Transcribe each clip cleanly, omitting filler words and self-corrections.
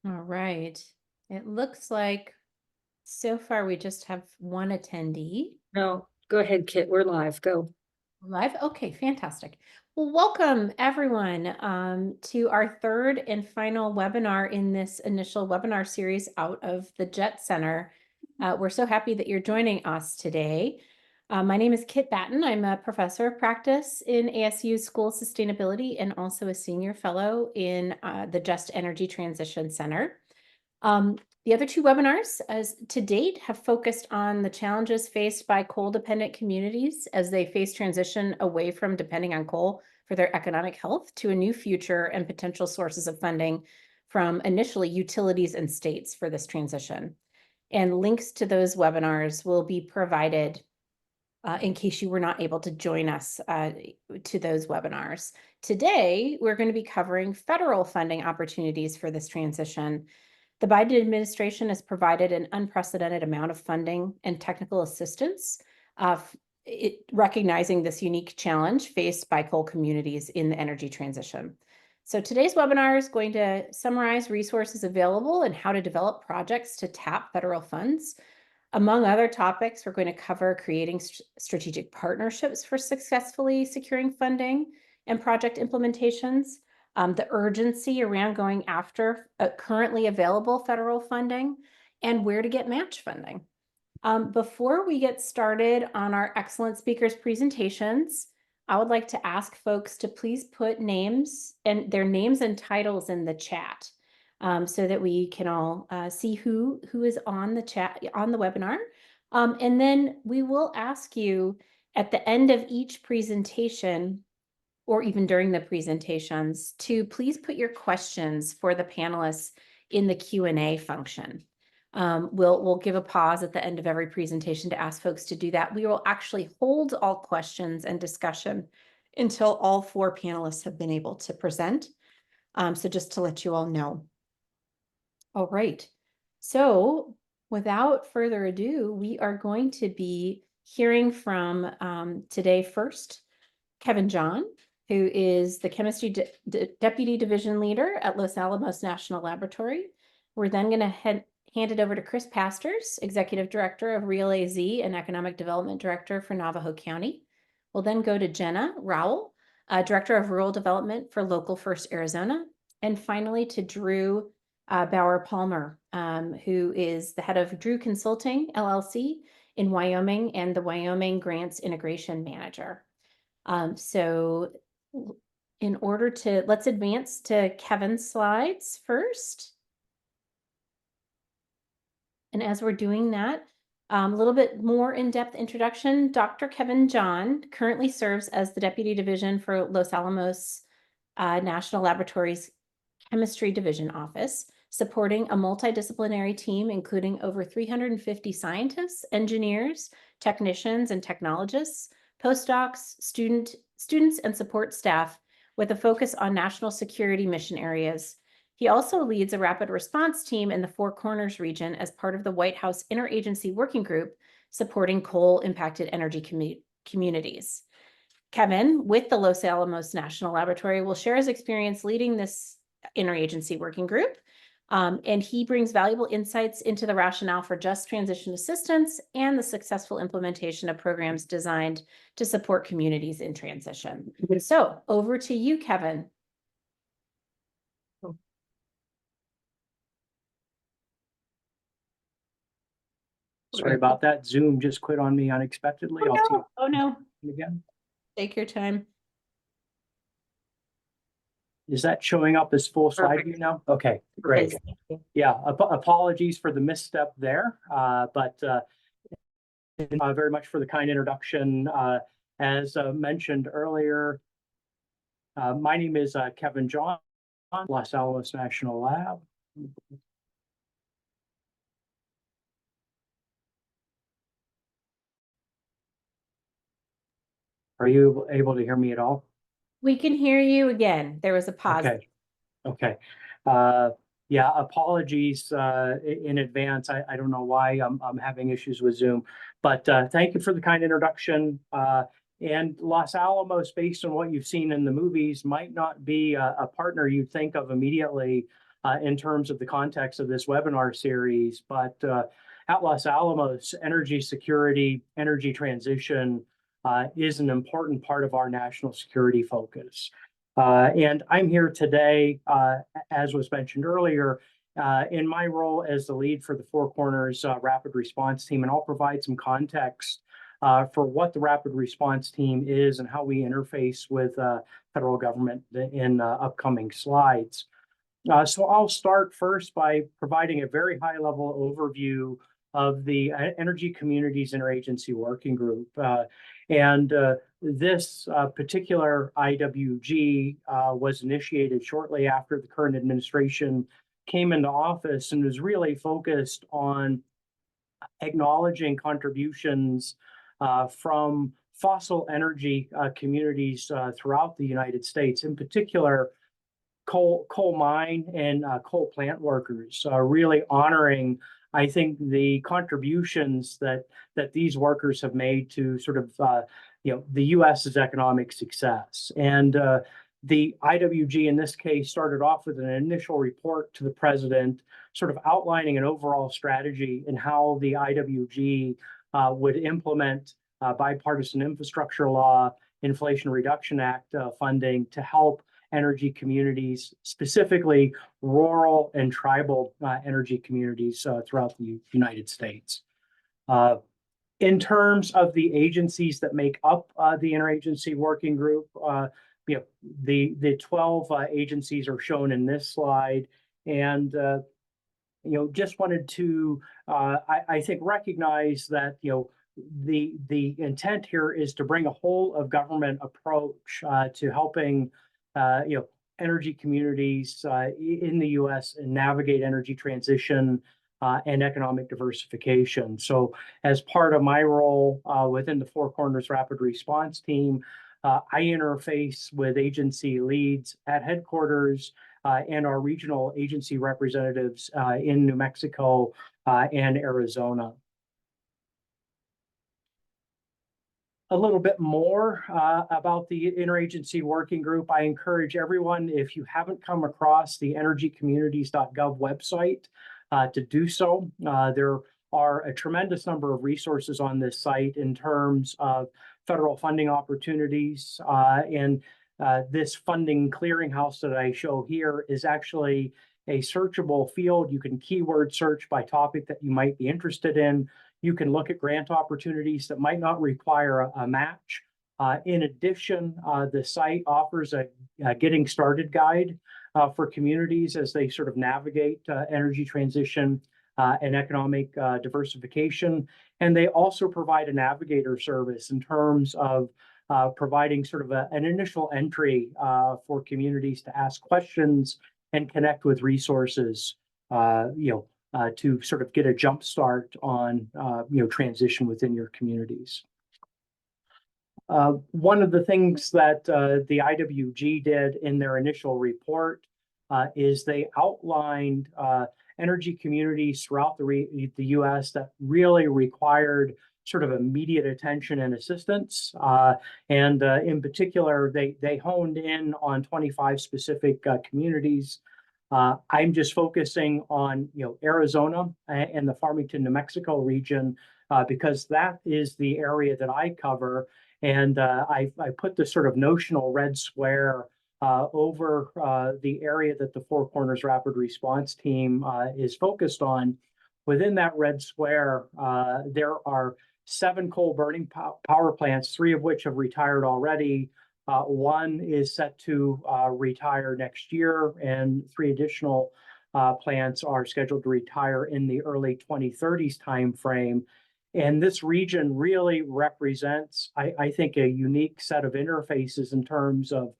All right. It looks like so far we just have one attendee No, go ahead, Kit. We're live. Go. live. Okay, fantastic. Well, welcome everyone to our third and final webinar in this initial webinar series out of the JET Center. We're so happy that you're joining us today. My name is Kit Batten. I'm a professor of practice in ASU School Sustainability and also a senior fellow in the Just Energy Transition Center. The other two webinars as to date have focused on the challenges faced by coal-dependent communities as they face transition away from depending on coal for their economic health to a new future and potential sources of funding from initially utilities and states for this transition. And links to those webinars will be provided in case you were not able to join us to those webinars. Today, we're going to be covering federal funding opportunities for this transition. The Biden administration has provided an unprecedented amount of funding and technical assistance, recognizing this unique challenge faced by coal communities in the energy transition. So today's webinar is going to summarize resources available and how to develop projects to tap federal funds. Among other topics, we're going to cover creating strategic partnerships for successfully securing funding and project implementations, the urgency around going after currently available federal funding, and where to get match funding. Before we get started on our excellent speakers' presentations, I would like to ask folks to please put their names and titles in the chat so that we can all see who is on the chat, on the webinar. And then we will ask you at the end of each presentation or even during the presentations to please put your questions for the panelists in the Q&A function. We'll give a pause at the end of every presentation to ask folks to do that. We will actually hold all questions and discussion until all four panelists have been able to present. So just to let you all know. All right. So without further ado, we are going to be hearing from today first, Kevin John, who is the Chemistry Deputy Division Leader at Los Alamos National Laboratory. We're then going to hand it over to Chris Pastors, Executive Director of Real AZ and Economic Development Director for Navajo County. We'll then go to Jenna Rowell, Director of Rural Development for Local First Arizona. And finally to Drew Bauer Palmer, who is the head of Drew Consulting, LLC in Wyoming and the Wyoming Grants Integration Manager. So in order to, let's advance to Kevin's slides first. And as we're doing that, a little bit more in-depth introduction. Dr. Kevin John currently serves as the Deputy Division for Los Alamos National Laboratories Chemistry Division Office, supporting a multidisciplinary team, including over 350 scientists, engineers, technicians, and technologists, postdocs, students, and support staff with a focus on national security mission areas. He also leads a rapid response team in the Four Corners region as part of the White House Interagency Working Group supporting coal-impacted energy communities. Kevin, with the Los Alamos National Laboratory, will share his experience leading this interagency working group. And he brings valuable insights into the rationale for just transition assistance and the successful implementation of programs designed to support communities in transition. So over to you, Kevin. Sorry about that. Zoom just quit on me unexpectedly. Oh no. Again. Take your time. Is that showing up as full slide view now? Okay, great. Yeah, apologies for the misstep there, but very much for the kind introduction. As mentioned earlier, my name is Kevin John, Los Alamos National Lab. Are you able to hear me at all? We can hear you again. There was a pause. Okay. Yeah, apologies in advance. I don't know why I'm having issues with Zoom, but thank you for the kind introduction. And Los Alamos, based on what you've seen in the movies, might not be a partner you'd think of immediately. in terms of the context of this webinar series, but at Los Alamos, energy security, energy transition is an important part of our national security focus. And I'm here today, as was mentioned earlier, in my role as the lead for the Four Corners Rapid Response Team, and I'll provide some context for what the Rapid Response Team is and how we interface with federal government in upcoming slides. So I'll start first by providing a very high-level overview of the Energy Communities Interagency Working Group. This particular IWG was initiated shortly after the current administration came into office and was really focused on acknowledging contributions from fossil energy communities throughout the United States, in particular coal mine and coal plant workers, really honoring, I think, the contributions that these workers have made to sort of the U.S.'s economic success. And the IWG in this case started off with an initial report to the president, sort of outlining an overall strategy in how the IWG would implement bipartisan infrastructure law, Inflation Reduction Act funding to help energy communities, specifically rural and tribal energy communities throughout the United States. In terms of the agencies that make up the Interagency Working Group, the 12 agencies are shown in this slide, and just wanted to, I think, recognize that the intent here is to bring a whole of government approach to helping energy communities in the U.S. and navigate energy transition and economic diversification. So as part of my role within the Four Corners Rapid Response Team, I interface with agency leads at headquarters and our regional agency representatives in New Mexico and Arizona. A little bit more about the Interagency Working Group. I encourage everyone, if you haven't come across the energycommunities.gov website, to do so. There are a tremendous number of resources on this site in terms of federal funding opportunities. And this funding clearinghouse that I show here is actually a searchable field. You can keyword search by topic that you might be interested in. You can look at grant opportunities that might not require a match. In addition, the site offers a getting started guide for communities as they sort of navigate energy transition and economic diversification. And they also provide a navigator service in terms of providing sort of an initial entry for communities to ask questions and connect with resources, to sort of get a jump start on, transition within your communities. One of the things that the IWG did in their initial report is they outlined energy communities throughout the U.S. that really required sort of immediate attention and assistance. And in particular, they honed in on 25 specific communities. I'm just focusing on Arizona and the Farmington, New Mexico region because that is the area that I cover. And I put this sort of notional red square over the area that the Four Corners Rapid Response Team is focused on. Within that red square, there are 7 coal burning power plants, 3 of which have retired already. One is set to retire next year, and 3 additional plants are scheduled to retire in the early 2030s timeframe. And this region really represents, I think, a unique set of interfaces in terms of,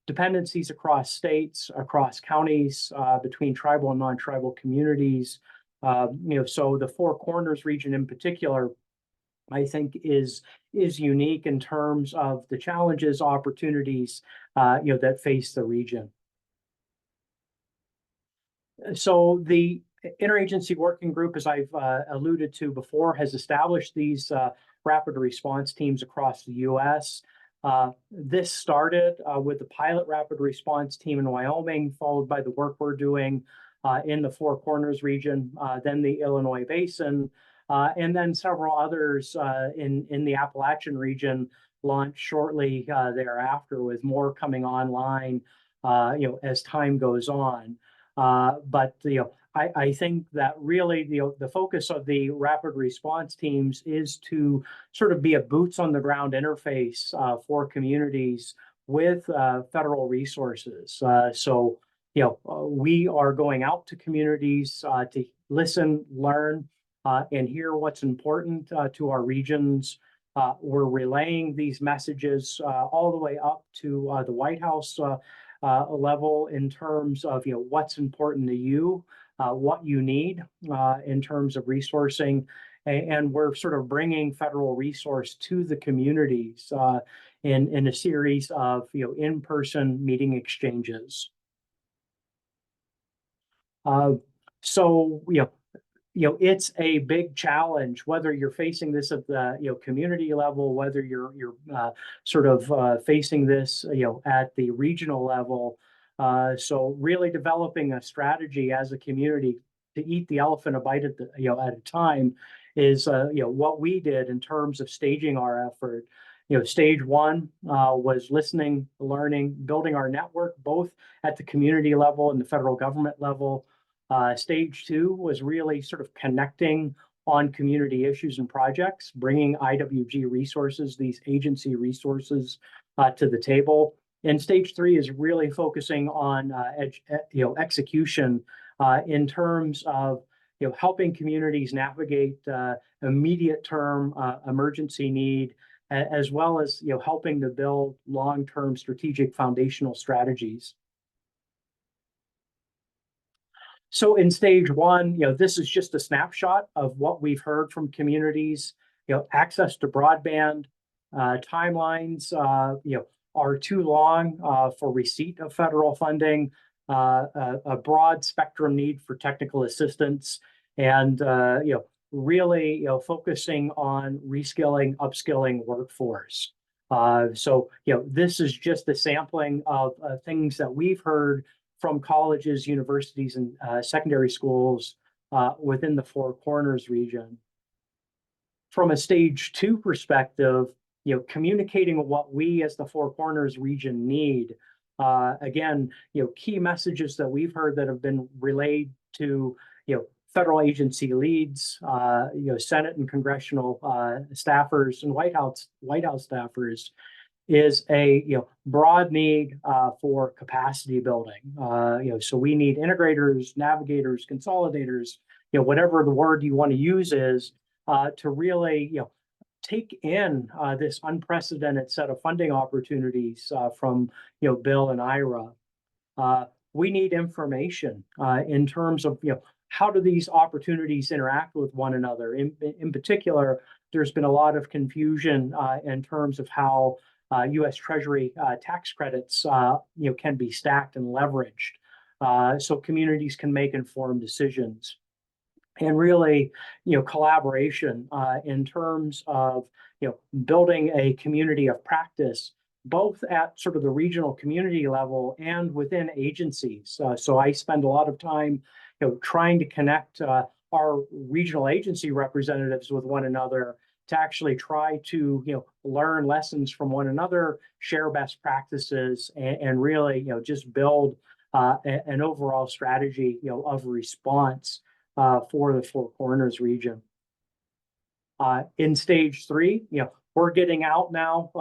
dependencies across states, across counties, between tribal and non-tribal communities. So the Four Corners region in particular, I think, is unique in terms of the challenges, opportunities, that face the region. So the Interagency Working Group, as I've alluded to before, has established these rapid response teams across the U.S. This started with the pilot rapid response team in Wyoming, followed by the work we're doing in the Four Corners region, then the Illinois Basin, and then several others in the Appalachian region launched shortly thereafter, with more coming online, as time goes on. But I think that really the focus of the rapid response teams is to sort of be a boots on the ground interface for communities with federal resources. So we are going out to communities to listen, learn, and hear what's important to our regions. We're relaying these messages all the way up to the White House level in terms of what's important to you, what you need in terms of resourcing, and we're sort of bringing federal resource to the communities in a series of in-person meeting exchanges. So it's a big challenge, whether you're facing this at the community level, whether you're sort of facing this at the regional level. So really developing a strategy as a community to eat the elephant a bite at a time is what we did in terms of staging our effort. Stage one was listening, learning, building our network, both at the community level and the federal government level. Stage two was really sort of connecting on community issues and projects, bringing IWG resources, these agency resources, to the table. And stage three is really focusing on execution in terms of helping communities navigate immediate term emergency need, as well as helping to build long-term strategic foundational strategies. So in stage one, this is just a snapshot of what we've heard from communities. Access to broadband, timelines, are too long for receipt of federal funding, a broad spectrum need for technical assistance, and really focusing on reskilling, upskilling workforce. So this is just a sampling of things that we've heard from colleges, universities, and secondary schools within the Four Corners region. From a stage two perspective, communicating what we as the Four Corners region need. Again, key messages that we've heard that have been relayed to federal agency leads, Senate and congressional staffers, and White House staffers, is a broad need for capacity building. So we need integrators, navigators, consolidators, whatever the word you want to use is, to really take in this unprecedented set of funding opportunities from Bill and Ira. We need information in terms of how do these opportunities interact with one another. In particular, there's been a lot of confusion in terms of how U.S. Treasury tax credits can be stacked and leveraged, so communities can make informed decisions. And really, collaboration in terms of building a community of practice, both at sort of the regional community level and within agencies. So I spend a lot of time trying to connect our regional agency representatives with one another to actually try to learn lessons from one another, share best practices, and really just build an overall strategy of response for the Four Corners region. In stage three, we're getting out now,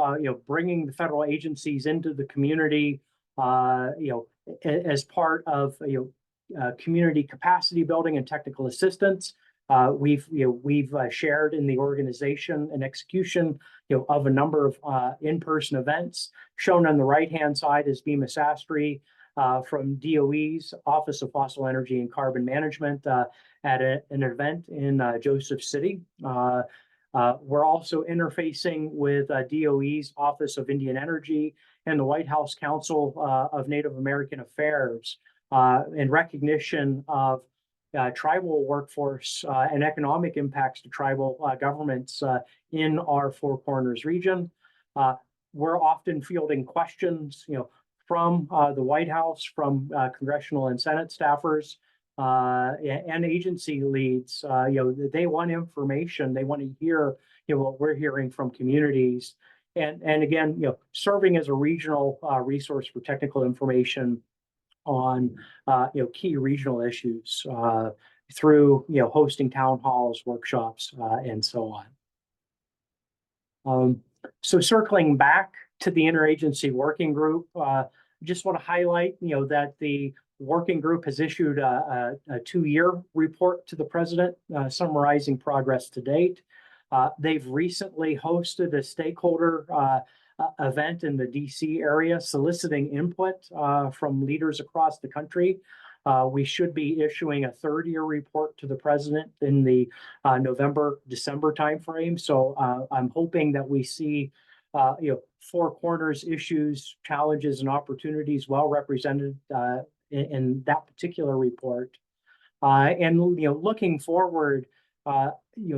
bringing the federal agencies into the community, as part of community capacity building and technical assistance. We've shared in the organization and execution of a number of in-person events. Shown on the right-hand side is Bhima Sastry from DOE's Office of Fossil Energy and Carbon Management at an event in Joseph City. We're also interfacing with DOE's Office of Indian Energy and the White House Council of Native American Affairs in recognition of tribal workforce and economic impacts to tribal governments in our Four Corners region. we're often fielding questions, from the White House, from congressional and Senate staffers, and agency leads. They want information. They want to hear, what we're hearing from communities. And again, serving as a regional resource for technical information on key regional issues through hosting town halls, workshops, and so on. So circling back to the interagency working group, just want to highlight that the working group has issued a 2-year report to the president summarizing progress to date. They've recently hosted a stakeholder event in the DC area, soliciting input from leaders across the country. We should be issuing a 3rd-year report to the president in the November-December timeframe. So I'm hoping that we see 4 corners, issues, challenges, and opportunities well represented in that particular report. And looking forward,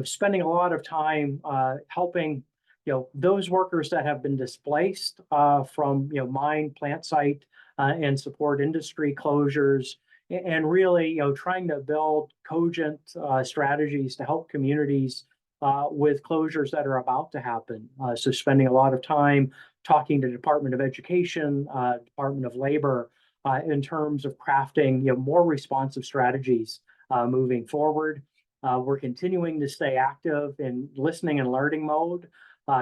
spending a lot of time helping those workers that have been displaced from mine, plant site, and support industry closures, and really trying to build cogent strategies to help communities with closures that are about to happen. So spending a lot of time talking to Department of Education, Department of Labor, in terms of crafting more responsive strategies moving forward. We're continuing to stay active in listening and learning mode,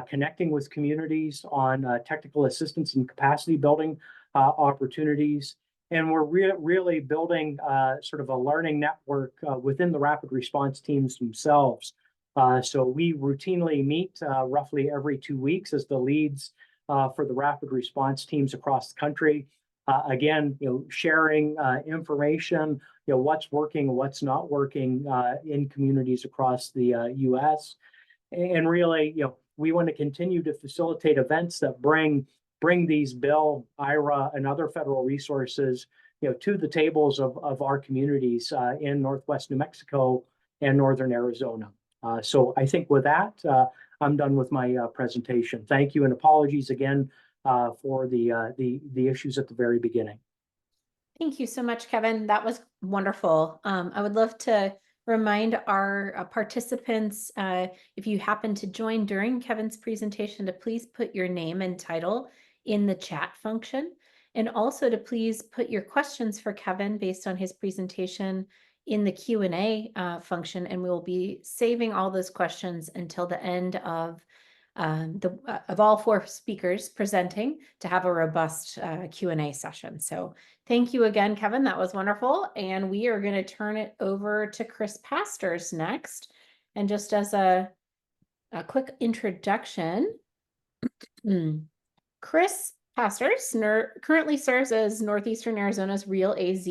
connecting with communities on technical assistance and capacity building opportunities. And we're really building sort of a learning network within the rapid response teams themselves. So we routinely meet roughly every 2 weeks as the leads for the rapid response teams across the country. Again, sharing information, what's working, what's not working in communities across the U.S. And really, we want to continue to facilitate events that bring these bill, IRA, and other federal resources, to the tables of our communities in Northwest New Mexico and Northern Arizona. So I think with that, I'm done with my presentation. Thank you, and apologies again for the issues at the very beginning. Thank you so much, Kevin. That was wonderful. I would love to remind our participants, if you happen to join during Kevin's presentation, to please put your name and title in the chat function, and also to please put your questions for Kevin based on his presentation in the Q&A function, and we will be saving all those questions until the end of all 4 speakers presenting to have a robust Q&A session. So thank you again, Kevin. That was wonderful. And we are going to turn it over to Chris Pastors next. And just as a quick introduction, Chris Pastors currently serves as Northeastern Arizona's Real AZ,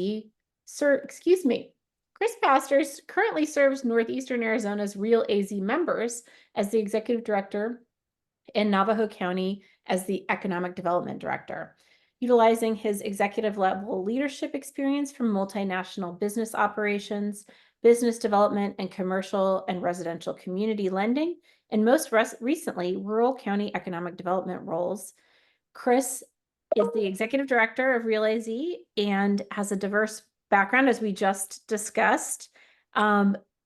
Chris Pastors currently serves Northeastern Arizona's Real AZ members as the Executive Director and Navajo County as the Economic Development Director. Utilizing his executive level leadership experience from multinational business operations, business development, and commercial and residential community lending, and most recently, rural county economic development roles, Chris is the Executive Director of Real AZ and has a diverse background, as we just discussed.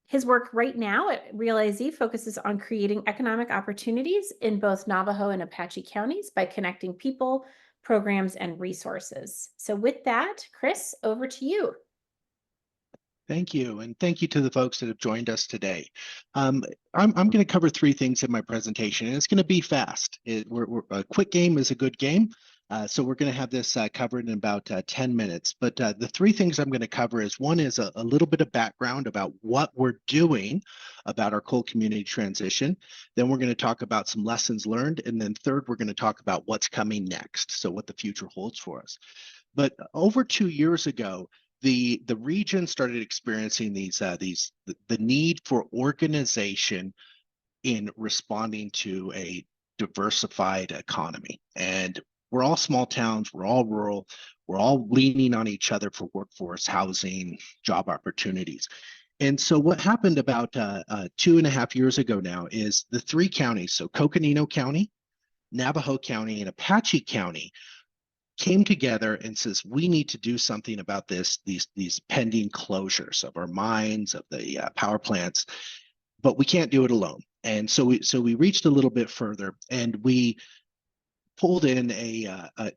His work right now at Real AZ focuses on creating economic opportunities in both Navajo and Apache counties by connecting people, programs, and resources. So with that, Chris, over to you. Thank you, and thank you to the folks that have joined us today. I'm going to cover 3 things in my presentation, and it's going to be fast. A quick game is a good game, so we're going to have this covered in about 10 minutes. But the 3 things I'm going to cover is, one is a little bit of background about what we're doing about our coal community transition. Then we're going to talk about some lessons learned, and then third, we're going to talk about what's coming next, so what the future holds for us. But over 2 years ago, the region started experiencing the need for organization in responding to a diversified economy. And we're all small towns, we're all rural, we're all leaning on each other for workforce, housing, job opportunities. And so what happened about 2.5 years ago now is the 3 counties, so Coconino County, Navajo County, and Apache County came together and says, we need to do something about these pending closures of our mines, of the power plants, but we can't do it alone. And so we reached a little bit further, and we pulled in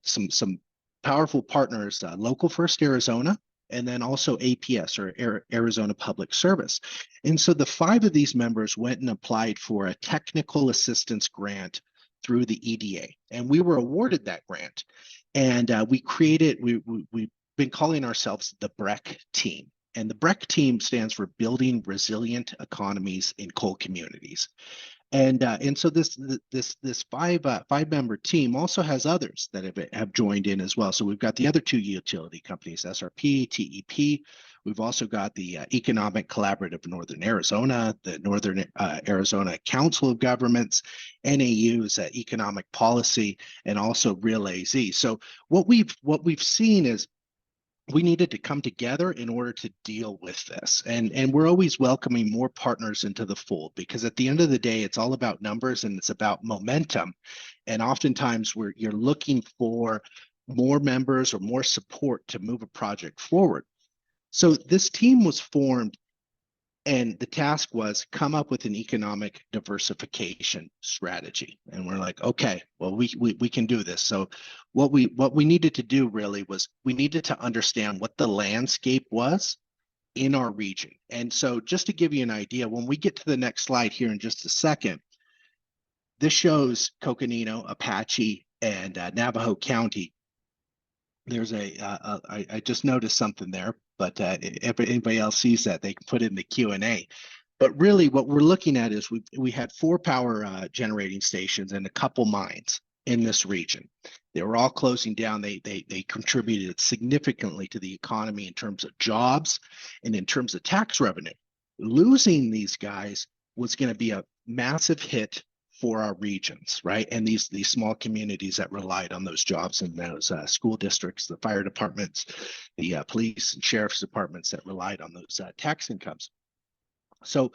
some powerful partners, Local First Arizona, and then also APS, or Arizona Public Service. And so the 5 of these members went and applied for a technical assistance grant through the EDA, and we were awarded that grant. And we've been calling ourselves the BREC team. And the BREC team stands for Building Resilient Economies in Coal Communities. And so this 5-member team also has others that have joined in as well. So we've got the other 2 utility companies, SRP, TEP. We've also got the Economic Collaborative Northern Arizona, the Northern Arizona Council of Governments, NAU's Economic Policy, and also Real AZ. So what we've seen is we needed to come together in order to deal with this. And we're always welcoming more partners into the fold, because at the end of the day, it's all about numbers and it's about momentum. And oftentimes you're looking for more members or more support to move a project forward. So this team was formed, and the task was come up with an economic diversification strategy. And we're like, okay, well, we can do this. So what we needed to do really was we needed to understand what the landscape was in our region. And so just to give you an idea, when we get to the next slide here in just a second, this shows Coconino, Apache, and Navajo County. There's I just noticed something there, but if anybody else sees that, they can put it in the Q&A. But really what we're looking at is we had 4 power generating stations and a couple mines in this region. They were all closing down. They contributed significantly to the economy in terms of jobs and in terms of tax revenue. Losing these guys was going to be a massive hit for our regions, right? And these small communities that relied on those jobs in those school districts, the fire departments, the police and sheriff's departments that relied on those tax incomes. So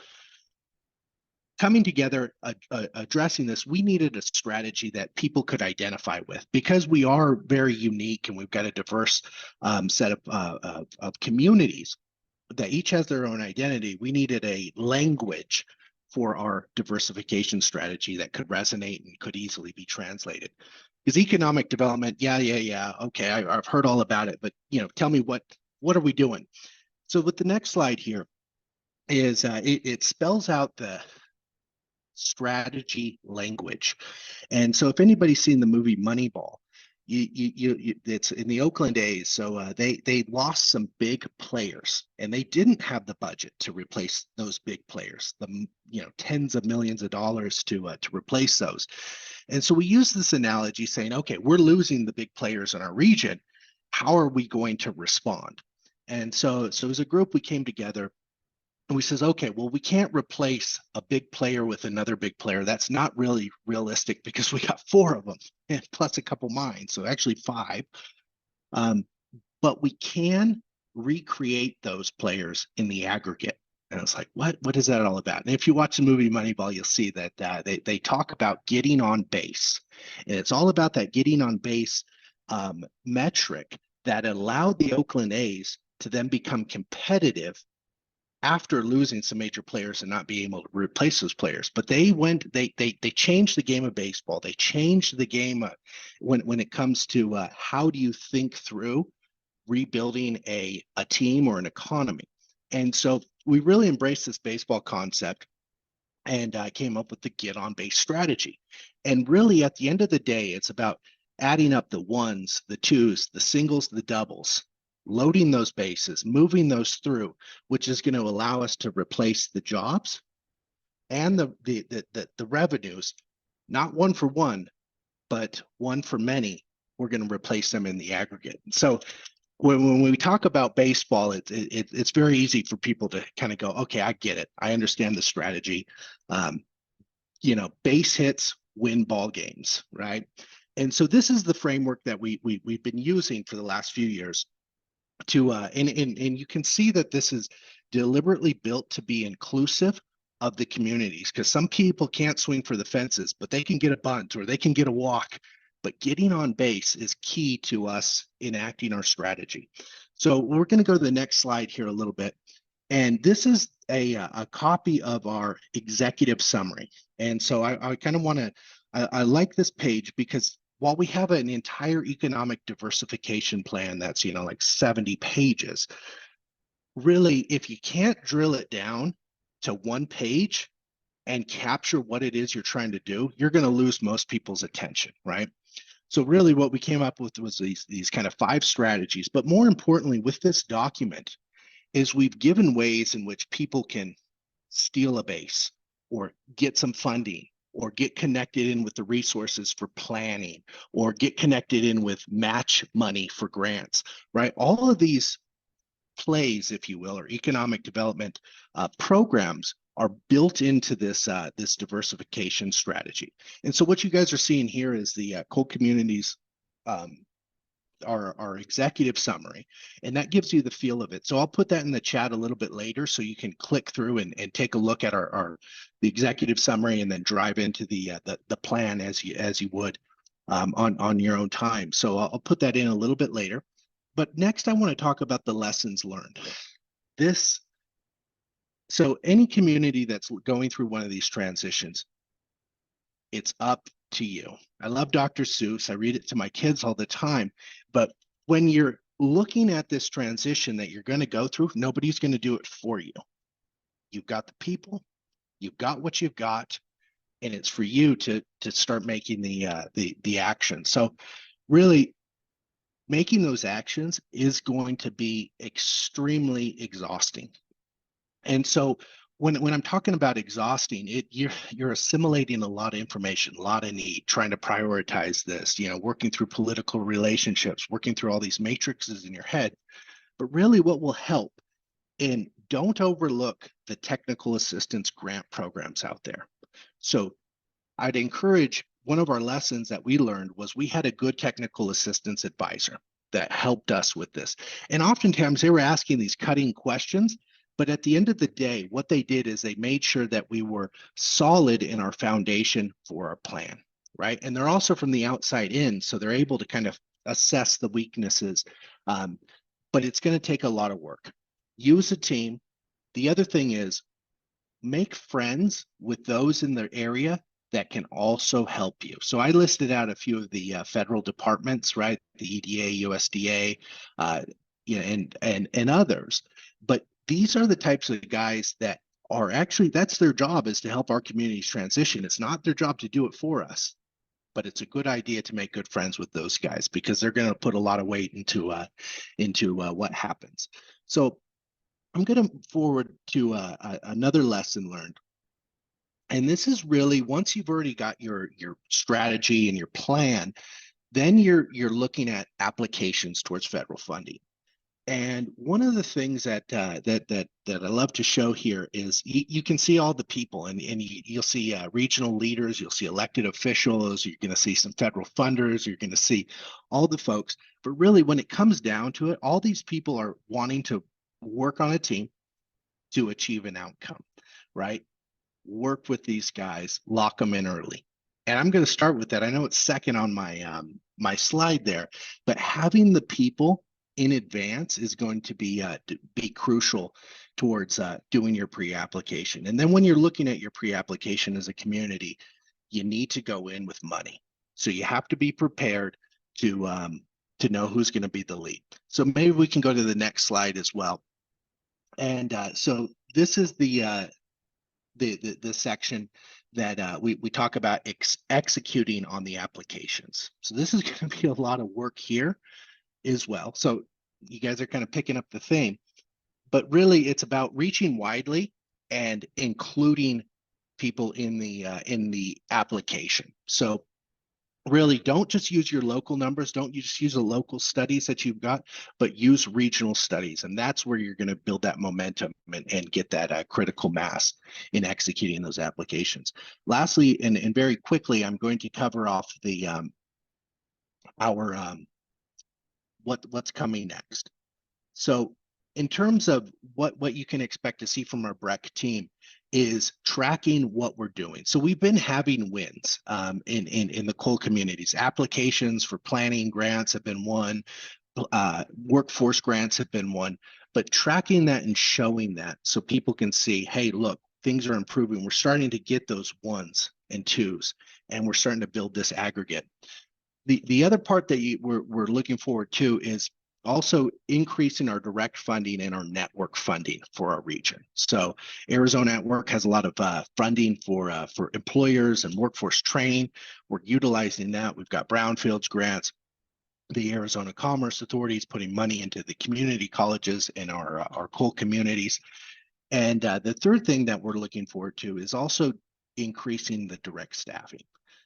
coming together, addressing this, we needed a strategy that people could identify with, because we are very unique and we've got a diverse set of communities that each has their own identity. We needed a language for our diversification strategy that could resonate and could easily be translated. Because economic development, yeah, okay, I've heard all about it, but tell me what are we doing? So with the next slide here is it spells out the strategy language. And so if anybody's seen the movie Moneyball, it's in the Oakland A's. So they lost some big players, and they didn't have the budget to replace those big players, the tens of millions of dollars to replace those. And so we use this analogy saying, okay, we're losing the big players in our region. How are we going to respond? And so as a group, we came together. And we says, okay, well, we can't replace a big player with another big player. That's not really realistic, because we got 4 of them, and plus a couple mines, so actually 5. But we can recreate those players in the aggregate. And it's like, what is that all about? And if you watch the movie Moneyball, you'll see that they talk about getting on base. And it's all about that getting on base metric that allowed the Oakland A's to then become competitive after losing some major players and not being able to replace those players. But they changed the game of baseball. They changed the game when it comes to how do you think through rebuilding a team or an economy. And so we really embraced this baseball concept, and came up with the get on base strategy. And really at the end of the day, it's about adding up the ones, the twos, the singles, the doubles, loading those bases, moving those through, which is going to allow us to replace the jobs and the revenues, not one for one, but one for many. We're going to replace them in the aggregate. So when we talk about baseball, it's very easy for people to kind of go, okay, I get it. I understand the strategy. Base hits win ball games, right? And so this is the framework that we've been using for the last few years. And you can see that this is deliberately built to be inclusive of the communities, because some people can't swing for the fences, but they can get a bunt or they can get a walk. But getting on base is key to us enacting our strategy. So we're going to go to the next slide here a little bit. And this is a copy of our executive summary. And so I kind of want to, I like this page because while we have an entire economic diversification plan that's, like 70 pages, really, if you can't drill it down to one page and capture what it is you're trying to do, you're going to lose most people's attention, right? So really what we came up with was these kind of 5 strategies, but more importantly with this document is we've given ways in which people can steal a base or get some funding or get connected in with the resources for planning or get connected in with match money for grants, right? All of these plays, if you will, or economic development programs are built into this this diversification strategy. And so what you guys are seeing here is the coal communities our executive summary, and that gives you the feel of it. So I'll put that in the chat a little bit later so you can click through and take a look at the executive summary and then drive into the plan as you would on your own time. So I'll put that in a little bit later. But next I want to talk about the lessons learned. So any community that's going through one of these transitions, it's up to you. I love Dr. Seuss. I read it to my kids all the time. But when you're looking at this transition that you're going to go through, nobody's going to do it for you. You've got the people, you've got what you've got, and it's for you to start making the action. So really making those actions is going to be extremely exhausting. And so when I'm talking about exhausting, you're assimilating a lot of information, a lot of need, trying to prioritize this, working through political relationships, working through all these matrices in your head. But really what will help, and don't overlook the technical assistance grant programs out there. So I'd encourage, one of our lessons that we learned was we had a good technical assistance advisor that helped us with this. And oftentimes they were asking these cutting questions, but at the end of the day, what they did is they made sure that we were solid in our foundation for our plan, right? And they're also from the outside in, so they're able to kind of assess the weaknesses, but it's going to take a lot of work. Use a team. The other thing is make friends with those in the area that can also help you. So I listed out a few of the federal departments, right? The EDA, USDA, and others. But these are the types of guys that are actually, that's their job, is to help our communities transition. It's not their job to do it for us, but it's a good idea to make good friends with those guys because they're going to put a lot of weight into what happens. So I'm going to forward to another lesson learned. And this is really, once you've already got your strategy and your plan, then you're looking at applications towards federal funding. And one of the things that I love to show here is you can see all the people, and you'll see regional leaders, you'll see elected officials, you're going to see some federal funders, you're going to see all the folks. But really, when it comes down to it, all these people are wanting to work on a team to achieve an outcome, right? Work with these guys, lock them in early. And I'm going to start with that. I know it's second on my my slide there, but having the people in advance is going to be crucial towards doing your pre-application. And then when you're looking at your pre-application as a community, you need to go in with money. So you have to be prepared to know who's going to be the lead. So maybe we can go to the next slide as well. And so this is the section that we talk about executing on the applications. So this is going to be a lot of work here as well. So you guys are kind of picking up the theme, but really it's about reaching widely and including people in the application. So really don't just use your local numbers, don't just use the local studies that you've got, but use regional studies. And that's where you're going to build that momentum and get that critical mass in executing those applications. Lastly, and very quickly, I'm going to cover off the what's coming next. So in terms of what you can expect to see from our BREC team, is tracking what we're doing. So we've been having wins in the coal communities. Applications for planning grants have been won, workforce grants have been won, but tracking that and showing that so people can see, hey, look, things are improving. We're starting to get those ones and twos, and we're starting to build this aggregate. The other part that we're looking forward to is also increasing our direct funding and our network funding for our region. So Arizona at Work has a lot of funding for employers and workforce training. We're utilizing that. We've got brownfields grants. The Arizona Commerce Authority is putting money into the community colleges in our coal communities. And the third thing that we're looking forward to is also increasing the direct staffing.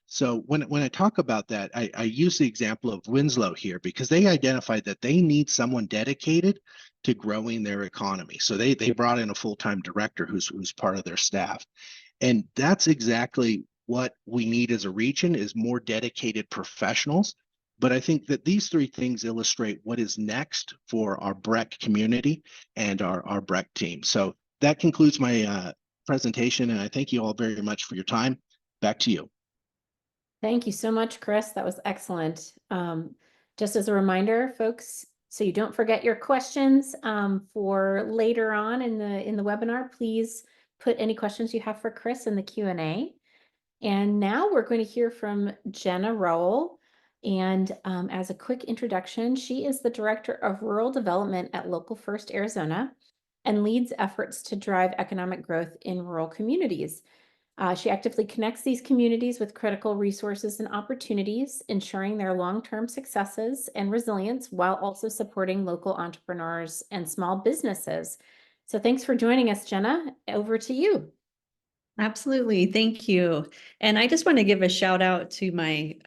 So when I talk about that, I use the example of Winslow here because they identified that they need someone dedicated to growing their economy. So they brought in a full-time director who's part of their staff. And that's exactly what we need as a region is more dedicated professionals. But I think that these three things illustrate what is next for our BREC community and our BREC team. So that concludes my presentation, and I thank you all very much for your time. Back to you. Thank you so much, Chris. That was excellent. Just as a reminder, folks, so you don't forget your questions for later on in the webinar, please put any questions you have for Chris in the Q&A. And now we're going to hear from Jenna Rowell. And as a quick introduction, she is the Director of Rural Development at Local First Arizona and leads efforts to drive economic growth in rural communities. She actively connects these communities with critical resources and opportunities, ensuring their long-term successes and resilience while also supporting local entrepreneurs and small businesses. So thanks for joining us, Jenna. Over to you. Absolutely. Thank you. And I just want to give a shout out to my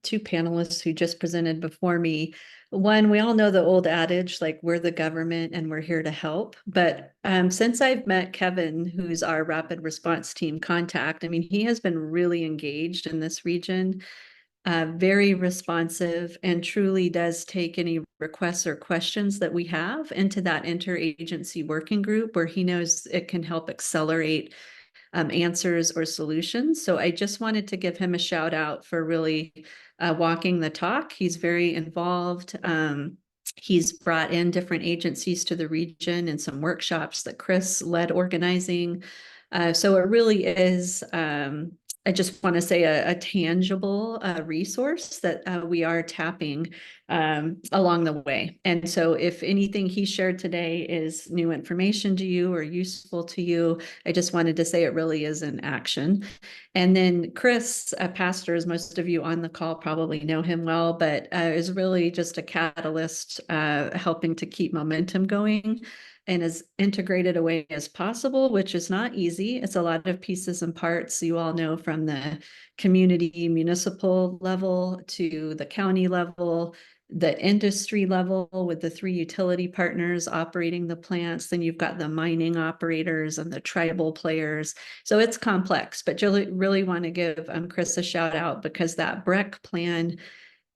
two panelists who just presented before me. One, we all know the old adage, like we're the government and we're here to help. But since I've met Kevin, who's our rapid response team contact, I mean, he has been really engaged in this region, very responsive, and truly does take any requests or questions that we have into that interagency working group where he knows it can help accelerate answers or solutions. So I just wanted to give him a shout out for really walking the talk. He's very involved. He's brought in different agencies to the region and some workshops that Chris led organizing. So it really is, I just want to say a tangible resource that we are tapping along the way. And so if anything he shared today is new information to you or useful to you, I just wanted to say it really is in action. And then Chris, a pastor, as most of you on the call probably know him well, but is really just a catalyst helping to keep momentum going and as integrated a way as possible, which is not easy. It's a lot of pieces and parts. You all know from the community municipal level to the county level, the industry level with the 3 utility partners operating the plants. Then you've got the mining operators and the tribal players. So it's complex, but really want to give Chris a shout out because that BREC plan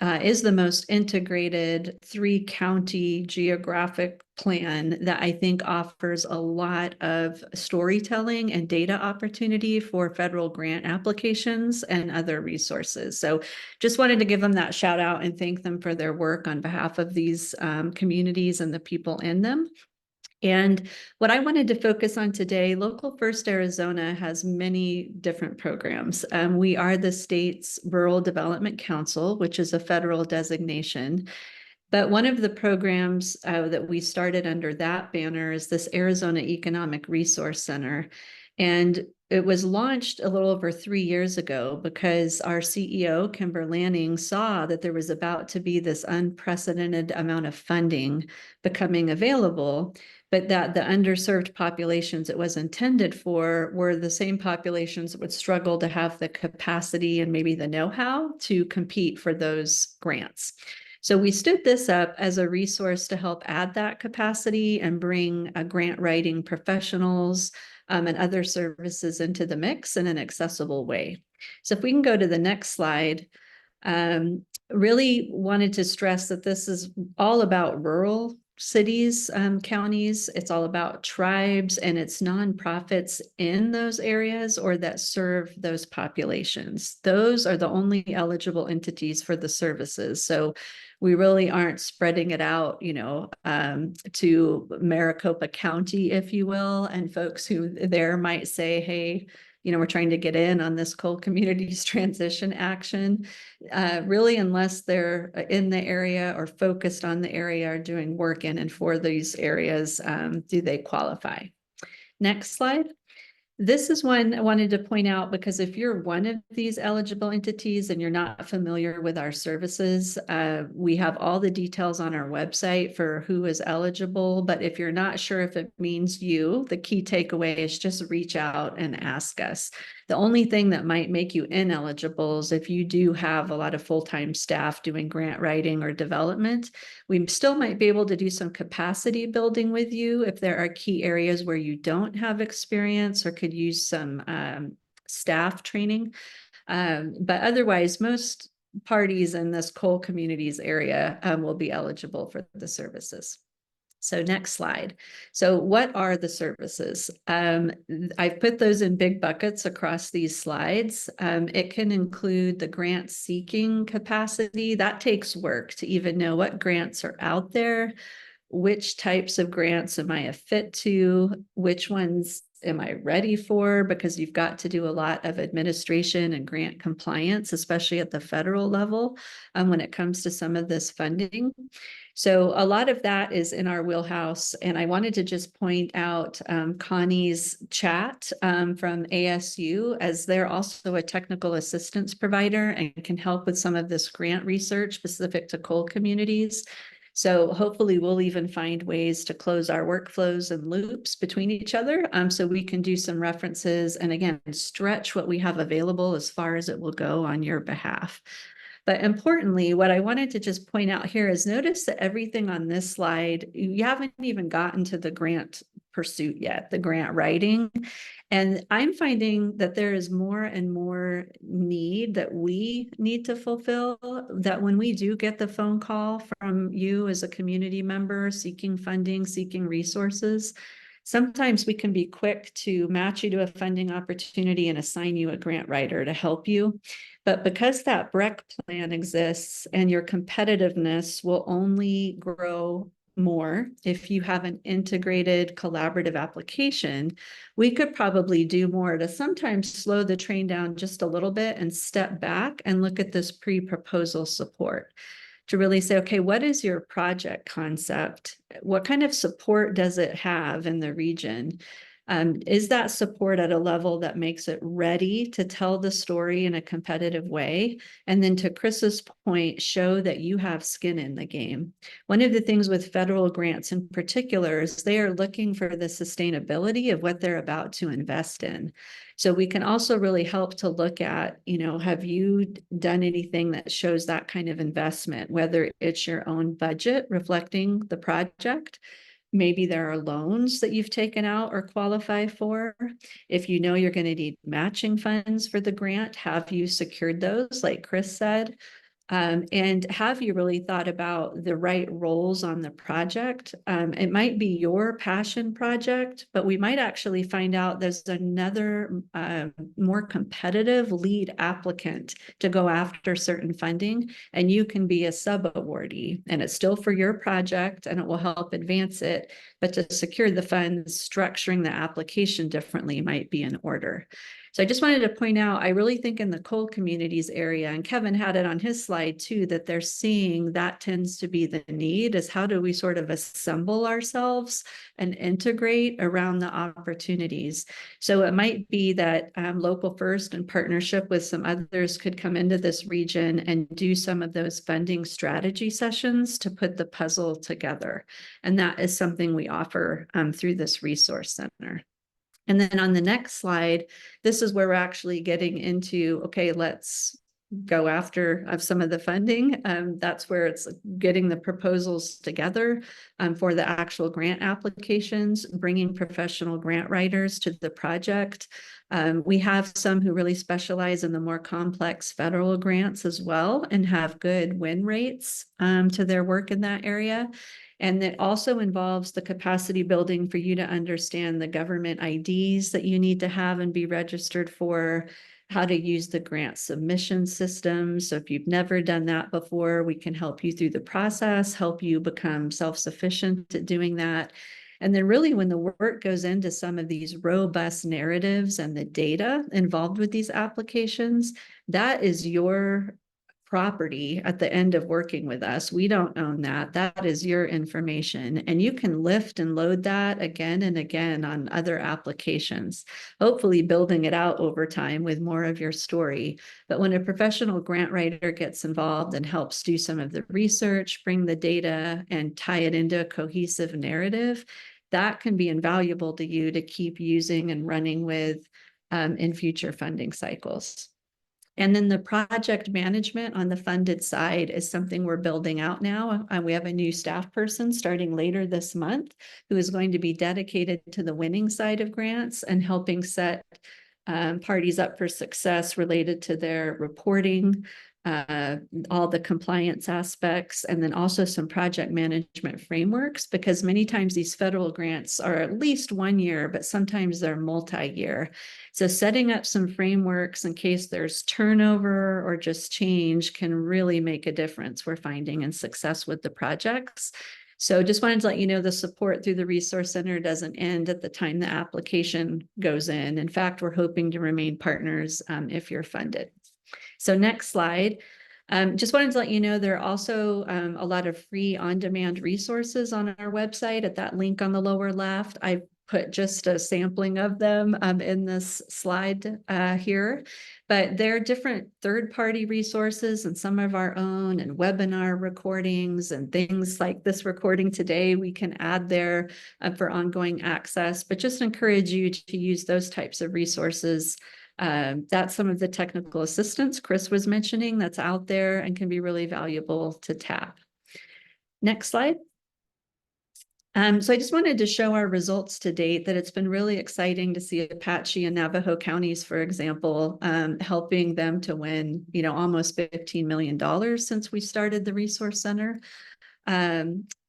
is the most integrated 3-county geographic plan that I think offers a lot of storytelling and data opportunity for federal grant applications and other resources. So just wanted to give them that shout out and thank them for their work on behalf of these communities and the people in them. And what I wanted to focus on today, Local First Arizona has many different programs. We are the state's Rural Development Council, which is a federal designation. But one of the programs that we started under that banner is this Arizona Economic Resource Center. And it was launched a little over 3 years ago because our CEO, Kimber Lanning, saw that there was about to be this unprecedented amount of funding becoming available, but that the underserved populations it was intended for were the same populations that would struggle to have the capacity and maybe the know-how to compete for those grants. So we stood this up as a resource to help add that capacity and bring grant writing professionals and other services into the mix in an accessible way. So if we can go to the next slide, really wanted to stress that this is all about rural cities, counties. It's all about tribes, and it's nonprofits in those areas or that serve those populations. Those are the only eligible entities for the services. So we really aren't spreading it out, to Maricopa County, if you will, and folks who there might say, hey, we're trying to get in on this coal communities transition action. Really, unless they're in the area or focused on the area or doing work in and for these areas, do they qualify? Next slide. This is one I wanted to point out because if you're one of these eligible entities and you're not familiar with our services, we have all the details on our website for who is eligible. But if you're not sure if it means you, the key takeaway is just reach out and ask us. The only thing that might make you ineligible is if you do have a lot of full-time staff doing grant writing or development. We still might be able to do some capacity building with you if there are key areas where you don't have experience or could use some staff training. But otherwise, most parties in this coal communities area will be eligible for the services. So next slide. So what are the services? I've put those in big buckets across these slides. It can include the grant seeking capacity. That takes work to even know what grants are out there, which types of grants am I a fit to, which ones am I ready for, because you've got to do a lot of administration and grant compliance, especially at the federal level, when it comes to some of this funding. So a lot of that is in our wheelhouse. And I wanted to just point out Connie's chat from ASU, as they're also a technical assistance provider and can help with some of this grant research specific to coal communities. So hopefully we'll even find ways to close our workflows and loops between each other, so we can do some references and again, stretch what we have available as far as it will go on your behalf. But importantly, what I wanted to just point out here is notice that everything on this slide, you haven't even gotten to the grant pursuit yet, the grant writing. And I'm finding that there is more and more need that we need to fulfill, that when we do get the phone call from you as a community member seeking funding, seeking resources, sometimes we can be quick to match you to a funding opportunity and assign you a grant writer to help you. But because that BREC plan exists and your competitiveness will only grow more if you have an integrated collaborative application, we could probably do more to sometimes slow the train down just a little bit and step back and look at this pre-proposal support to really say, okay, what is your project concept? What kind of support does it have in the region? Is that support at a level that makes it ready to tell the story in a competitive way? And then to Chris's point, show that you have skin in the game. One of the things with federal grants in particular is they are looking for the sustainability of what they're about to invest in. So we can also really help to look at, have you done anything that shows that kind of investment, whether it's your own budget reflecting the project. Maybe there are loans that you've taken out or qualify for. If you know you're going to need matching funds for the grant, have you secured those, like Chris said? And have you really thought about the right roles on the project? It might be your passion project, but we might actually find out there's another more competitive lead applicant to go after certain funding, and you can be a sub-awardee, and it's still for your project and it will help advance it. But to secure the funds, structuring the application differently might be in order. So I just wanted to point out, I really think in the coal communities area, and Kevin had it on his slide too, that they're seeing that tends to be the need, is how do we sort of assemble ourselves and integrate around the opportunities. So it might be that Local First in partnership with some others could come into this region and do some of those funding strategy sessions to put the puzzle together. And that is something we offer through this resource center. And then on the next slide, this is where we're actually getting into, okay, let's go after some of the funding. That's where it's getting the proposals together for the actual grant applications, bringing professional grant writers to the project. We have some who really specialize in the more complex federal grants as well and have good win rates to their work in that area. And it also involves the capacity building for you to understand the government IDs that you need to have and be registered for, how to use the grant submission system. So if you've never done that before, we can help you through the process, help you become self-sufficient at doing that. And then really when the work goes into some of these robust narratives and the data involved with these applications, that is your property at the end of working with us. We don't own that. That is your information. And you can lift and load that again and again on other applications, hopefully building it out over time with more of your story. But when a professional grant writer gets involved and helps do some of the research, bring the data and tie it into a cohesive narrative, that can be invaluable to you to keep using and running with in future funding cycles. And then the project management on the funded side is something we're building out now. We have a new staff person starting later this month who is going to be dedicated to the winning side of grants and helping set parties up for success related to their reporting, all the compliance aspects, and then also some project management frameworks, because many times these federal grants are at least 1 year, but sometimes they're multi-year. So setting up some frameworks in case there's turnover or just change can really make a difference, we're finding, in success with the projects. So just wanted to let you know the support through the Resource Center doesn't end at the time the application goes in. In fact, we're hoping to remain partners if you're funded. So next slide. Just wanted to let you know there are also a lot of free on-demand resources on our website at that link on the lower left. I put just a sampling of them in this slide here, but there are different third-party resources and some of our own, and webinar recordings and things like this recording today we can add there for ongoing access, but just encourage you to use those types of resources. That's some of the technical assistance Chris was mentioning that's out there and can be really valuable to tap. Next slide. So I just wanted to show our results to date, that it's been really exciting to see Apache and Navajo counties, for example, helping them to win, almost $15 million since we started the Resource Center.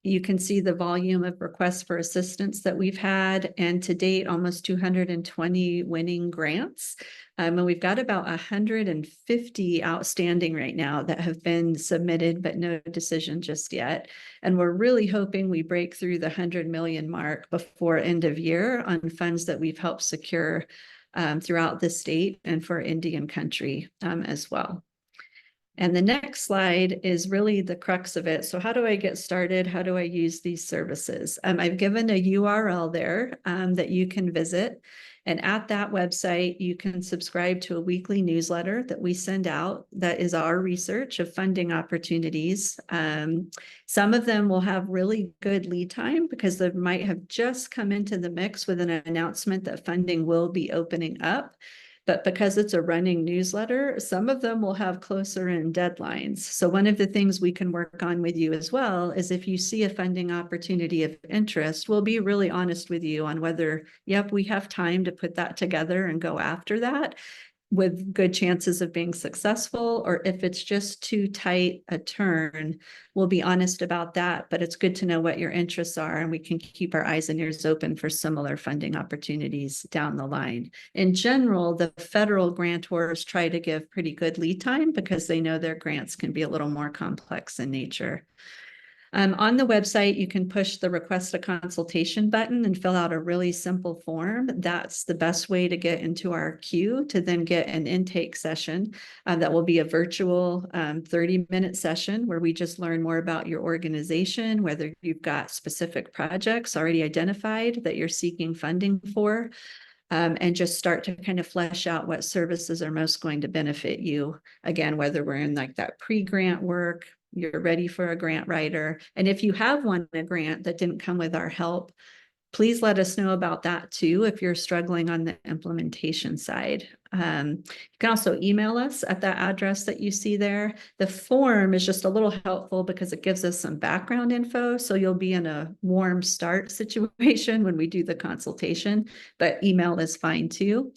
You can see the volume of requests for assistance that we've had, and to date, almost 220 winning grants. And we've got about 150 outstanding right now that have been submitted, but no decision just yet. And we're really hoping we break through the 100 million mark before end of year on funds that we've helped secure throughout the state and for Indian country as well. And the next slide is really the crux of it. So how do I get started? How do I use these services? I've given a URL there that you can visit. And at that website, you can subscribe to a weekly newsletter that we send out that is our research of funding opportunities. Some of them will have really good lead time because they might have just come into the mix with an announcement that funding will be opening up. But because it's a running newsletter, some of them will have closer in deadlines. So one of the things we can work on with you as well is if you see a funding opportunity of interest, we'll be really honest with you on whether, yep, we have time to put that together and go after that with good chances of being successful, or if it's just too tight a turn, we'll be honest about that. But it's good to know what your interests are, and we can keep our eyes and ears open for similar funding opportunities down the line. In general, the federal grantors try to give pretty good lead time because they know their grants can be a little more complex in nature. On the website, you can push the request a consultation button and fill out a really simple form. That's the best way to get into our queue to then get an intake session that will be a virtual 30-minute session where we just learn more about your organization, whether you've got specific projects already identified that you're seeking funding for, and just start to kind of flesh out what services are most going to benefit you. Again, whether we're in like that pre-grant work, you're ready for a grant writer. And if you have won a grant that didn't come with our help, please let us know about that too if you're struggling on the implementation side. You can also email us at that address that you see there. The form is just a little helpful because it gives us some background info. So you'll be in a warm start situation when we do the consultation, but email is fine too.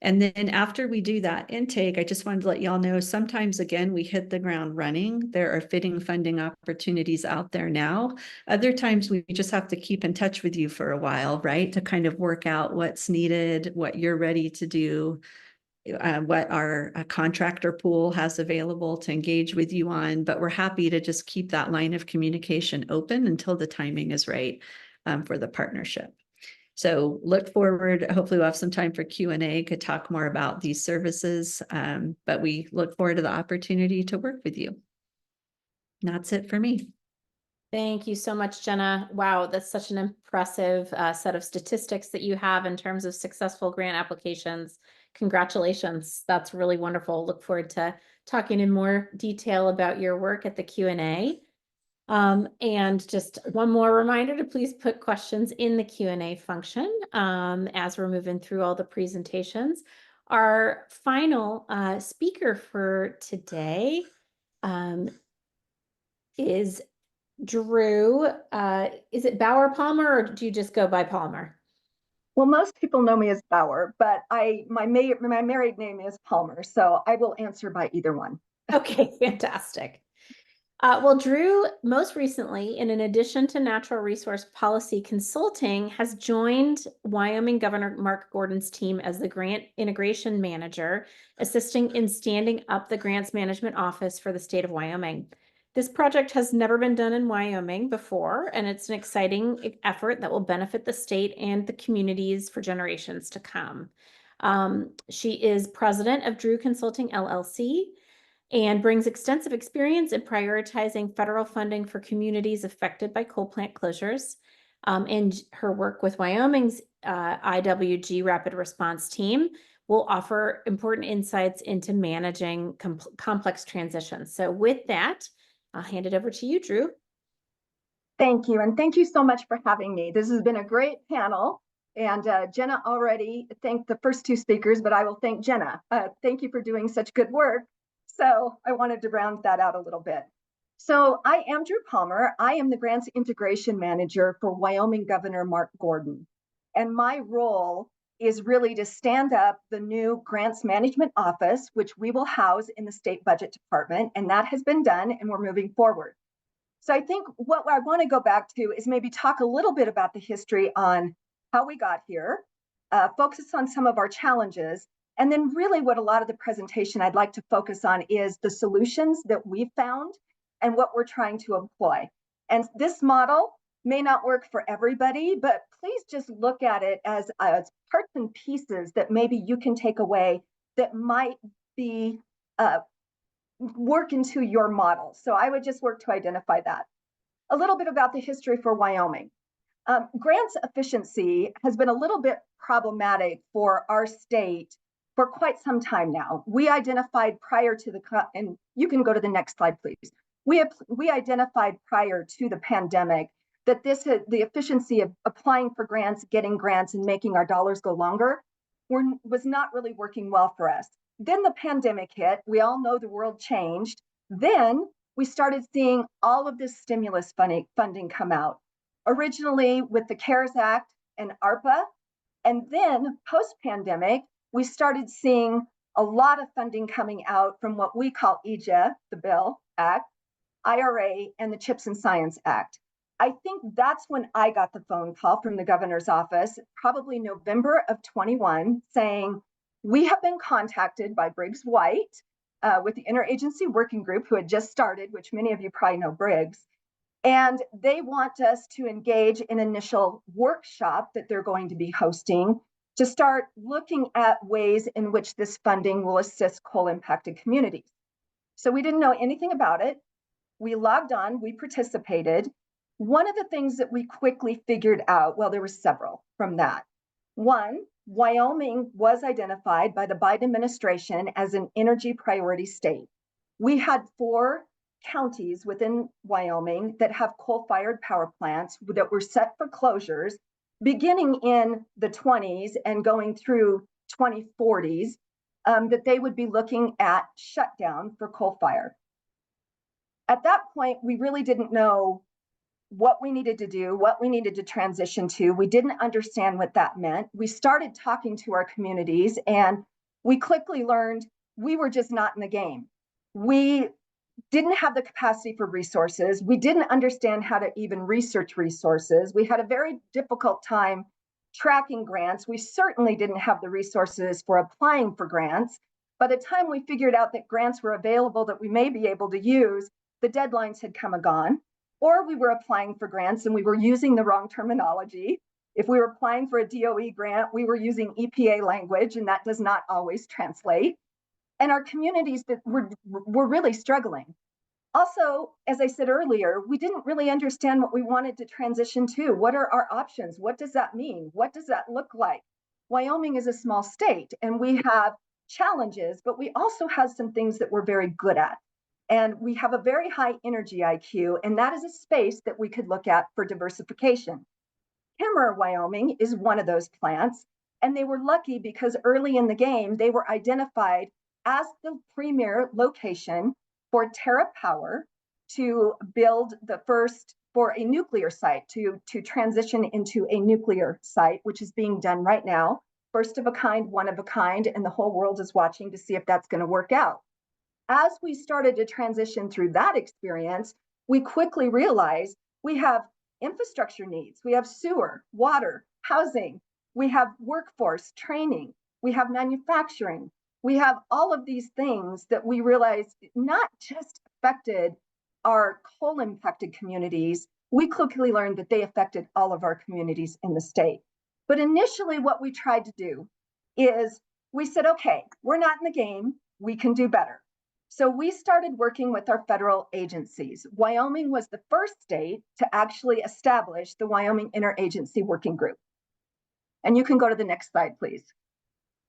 And then after we do that intake, I just wanted to let y'all know, sometimes again, we hit the ground running. There are fitting funding opportunities out there now. Other times we just have to keep in touch with you for a while, right? To kind of work out what's needed, what you're ready to do, what our contractor pool has available to engage with you on. But we're happy to just keep that line of communication open until the timing is right for the partnership. So look forward. Hopefully we'll have some time for Q&A, could talk more about these services, but we look forward to the opportunity to work with you. And that's it for me. Thank you so much, Jenna. Wow, that's such an impressive set of statistics that you have in terms of successful grant applications. Congratulations. That's really wonderful. Look forward to talking in more detail about your work at the Q&A. And just one more reminder to please put questions in the Q&A function as we're moving through all the presentations. Our final speaker for today is Drew. Is it Bauer Palmer, or do you just go by Palmer? Well, most people know me as Bauer, but my married name is Palmer, so I will answer by either one. Okay, fantastic. Well, Drew, most recently, in addition to natural resource policy consulting, has joined Wyoming Governor Mark Gordon's team as the grant integration manager, assisting in standing up the grants management office for the state of Wyoming. This project has never been done in Wyoming before, and it's an exciting effort that will benefit the state and the communities for generations to come. She is president of Drew Consulting LLC, and brings extensive experience in prioritizing federal funding for communities affected by coal plant closures. And her work with Wyoming's IWG Rapid Response Team will offer important insights into managing complex transitions. So with that, I'll hand it over to you, Drew. Thank you, and thank you so much for having me. This has been a great panel, and Jenna already thanked the first two speakers, but I will thank Jenna. Thank you for doing such good work. So I wanted to round that out a little bit. So I am Drew Palmer. I am the Grants Integration Manager for Wyoming Governor Mark Gordon. And my role is really to stand up the new Grants Management Office, which we will house in the State Budget Department. And that has been done, and we're moving forward. So I think what I want to go back to is maybe talk a little bit about the history on how we got here, focus on some of our challenges, and then really what a lot of the presentation I'd like to focus on is the solutions that we've found and what we're trying to employ. And this model may not work for everybody, but please just look at it as parts and pieces that maybe you can take away that might be work into your model. So I would just work to identify that. A little bit about the history for Wyoming. Grants efficiency has been a little bit problematic for our state for quite some time now. We identified prior to and you can go to the next slide, please. We identified prior to the pandemic that the efficiency of applying for grants, getting grants, and making our dollars go longer was not really working well for us. Then the pandemic hit. We all know the world changed. Then we started seeing all of this stimulus funding come out. Originally with the CARES Act and ARPA, and then post-pandemic, we started seeing a lot of funding coming out from what we call EJA, the Bill Act, IRA, and the CHIPS and Science Act. I think that's when I got the phone call from the governor's office, probably November of 21, saying, we have been contacted by Briggs White with the Interagency Working Group, who had just started, which many of you probably know Briggs, and they want us to engage in an initial workshop that they're going to be hosting to start looking at ways in which this funding will assist coal-impacted communities. So we didn't know anything about it. We logged on, we participated. One of the things that we quickly figured out, well, there were several from that. One, Wyoming was identified by the Biden administration as an energy priority state. We had 4 counties within Wyoming that have coal-fired power plants that were set for closures beginning in the 20s and going through 2040s, that they would be looking at shutdown for coal fire. At that point, we really didn't know what we needed to do, what we needed to transition to. We didn't understand what that meant. We started talking to our communities, and we quickly learned we were just not in the game. We didn't have the capacity for resources. We didn't understand how to even research resources. We had a very difficult time tracking grants. We certainly didn't have the resources for applying for grants. By the time we figured out that grants were available that we may be able to use, the deadlines had come and gone, or we were applying for grants and we were using the wrong terminology. If we were applying for a DOE grant, we were using EPA language, and that does not always translate. And our communities that were really struggling. Also, as I said earlier, we didn't really understand what we wanted to transition to. What are our options? What does that mean? What does that look like? Wyoming is a small state and we have challenges, but we also have some things that we're very good at. And we have a very high energy IQ, and that is a space that we could look at for diversification. Kemmerer, Wyoming is one of those plants, and they were lucky because early in the game, they were identified as the premier location for TerraPower to build the first for a nuclear site, to transition into a nuclear site, which is being done right now. First of a kind, one of a kind, and the whole world is watching to see if that's going to work out. As we started to transition through that experience, we quickly realized we have infrastructure needs. We have sewer, water, housing, we have workforce training, we have manufacturing, we have all of these things that we realized not just affected our coal impacted communities, we quickly learned that they affected all of our communities in the state. But initially what we tried to do is we said, okay, we're not in the game, we can do better. So we started working with our federal agencies. Wyoming was the first state to actually establish the Wyoming Interagency Working Group. And you can go to the next slide, please.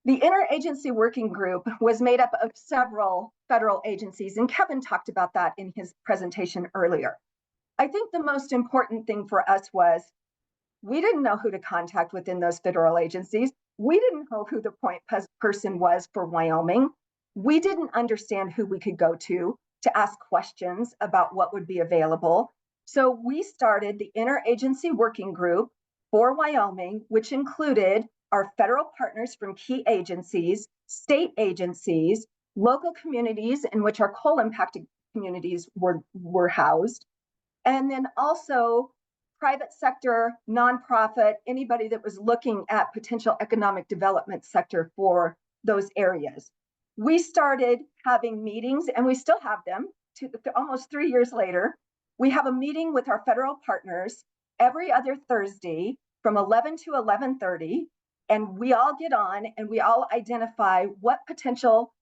The Interagency Working Group was made up of several federal agencies, and Kevin talked about that in his presentation earlier. I think the most important thing for us was we didn't know who to contact within those federal agencies. We didn't know who the point person was for Wyoming. We didn't understand who we could go to ask questions about what would be available. So we started the Interagency Working Group for Wyoming, which included our federal partners from key agencies, state agencies, local communities in which our coal impacted communities were housed, and then also private sector, nonprofit, anybody that was looking at potential economic development sector for those areas. We started having meetings, and we still have them almost 3 years later. We have a meeting with our federal partners every other Thursday from 11 to 11:30, and we all get on and we all identify what potential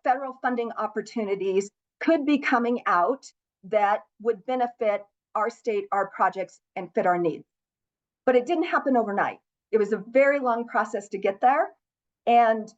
federal funding opportunities could be coming out that would benefit our state, our projects, and fit our needs. But it didn't happen overnight. It was a very long process to get there. And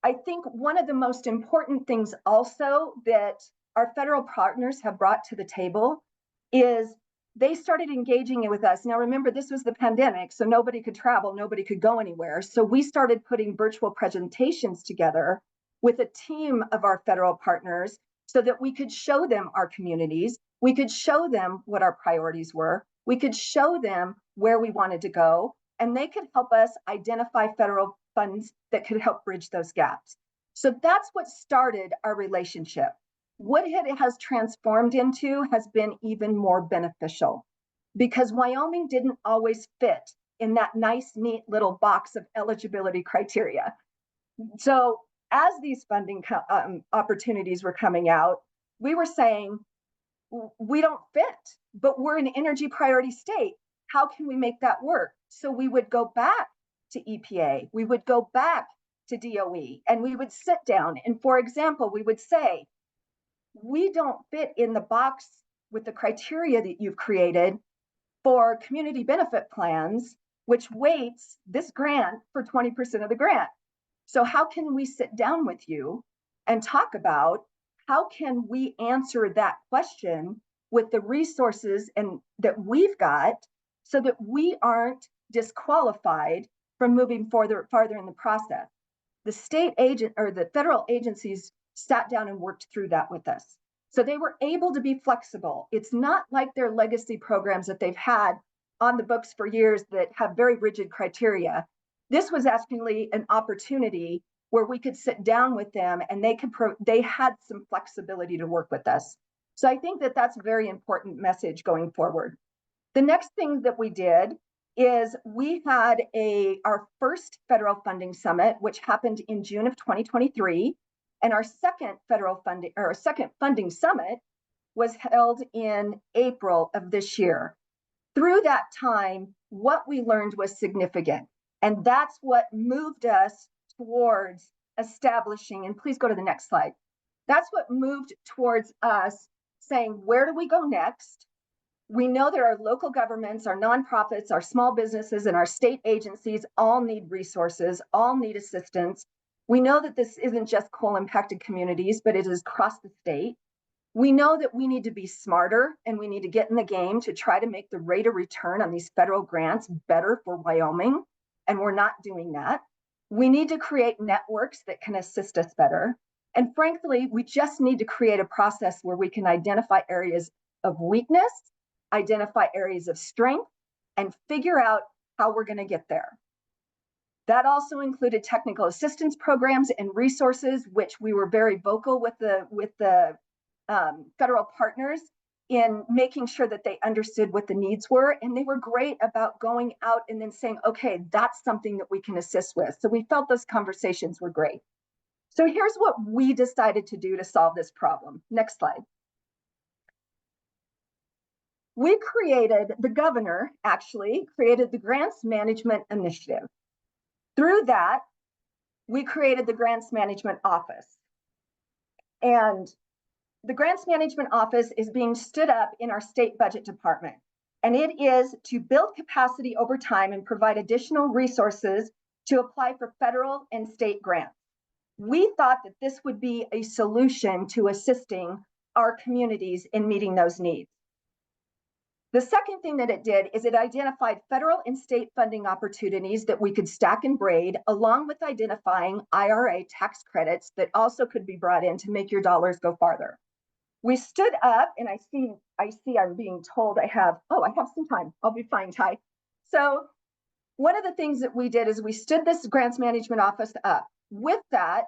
I think one of the most important things also that our federal partners have brought to the table is they started engaging with us. Now, remember, this was the pandemic, so nobody could travel, nobody could go anywhere. So we started putting virtual presentations together with a team of our federal partners so that we could show them our communities. We could show them what our priorities were. We could show them where we wanted to go, and they could help us identify federal funds that could help bridge those gaps. So that's what started our relationship. What it has transformed into has been even more beneficial because Wyoming didn't always fit in that nice, neat little box of eligibility criteria. So as these funding opportunities were coming out, we were saying, we don't fit, but we're an energy priority state. How can we make that work? So we would go back to EPA, we would go back to DOE, and we would sit down. And for example, we would say, we don't fit in the box with the criteria that you've created for community benefit plans, which weights this grant for 20% of the grant. So how can we sit down with you and talk about how can we answer that question with the resources and that we've got so that we aren't disqualified from moving farther in the process? The state agent or the federal agencies sat down and worked through that with us. So they were able to be flexible. It's not like their legacy programs that they've had on the books for years that have very rigid criteria. This was actually an opportunity where we could sit down with them and they had some flexibility to work with us. So I think that that's a very important message going forward. The next thing that we did is we had our first federal funding summit, which happened in June of 2023, and our second funding summit was held in April of this year. Through that time, what we learned was significant, and that's what moved us towards establishing, and please go to the next slide. That's what moved towards us saying, where do we go next? We know that our local governments, our nonprofits, our small businesses, and our state agencies all need resources, all need assistance. We know that this isn't just coal-impacted communities, but it is across the state. We know that we need to be smarter and we need to get in the game to try to make the rate of return on these federal grants better for Wyoming, and we're not doing that. We need to create networks that can assist us better. And frankly, we just need to create a process where we can identify areas of weakness, identify areas of strength, and figure out how we're going to get there. That also included technical assistance programs and resources, which we were very vocal with the federal partners in making sure that they understood what the needs were. And they were great about going out and then saying, okay, that's something that we can assist with. So we felt those conversations were great. So here's what we decided to do to solve this problem. Next slide. The governor actually created the Grants Management Initiative. Through that, we created the Grants Management Office. And the Grants Management Office is being stood up in our state budget department. And it is to build capacity over time and provide additional resources to apply for federal and state grants. We thought that this would be a solution to assisting our communities in meeting those needs. The second thing that it did is it identified federal and state funding opportunities that we could stack and braid, along with identifying IRA tax credits that also could be brought in to make your dollars go farther. We stood up, and I see I'm being told I have some time. I'll be fine, Ty. So one of the things that we did is we stood this Grants Management Office up. With that,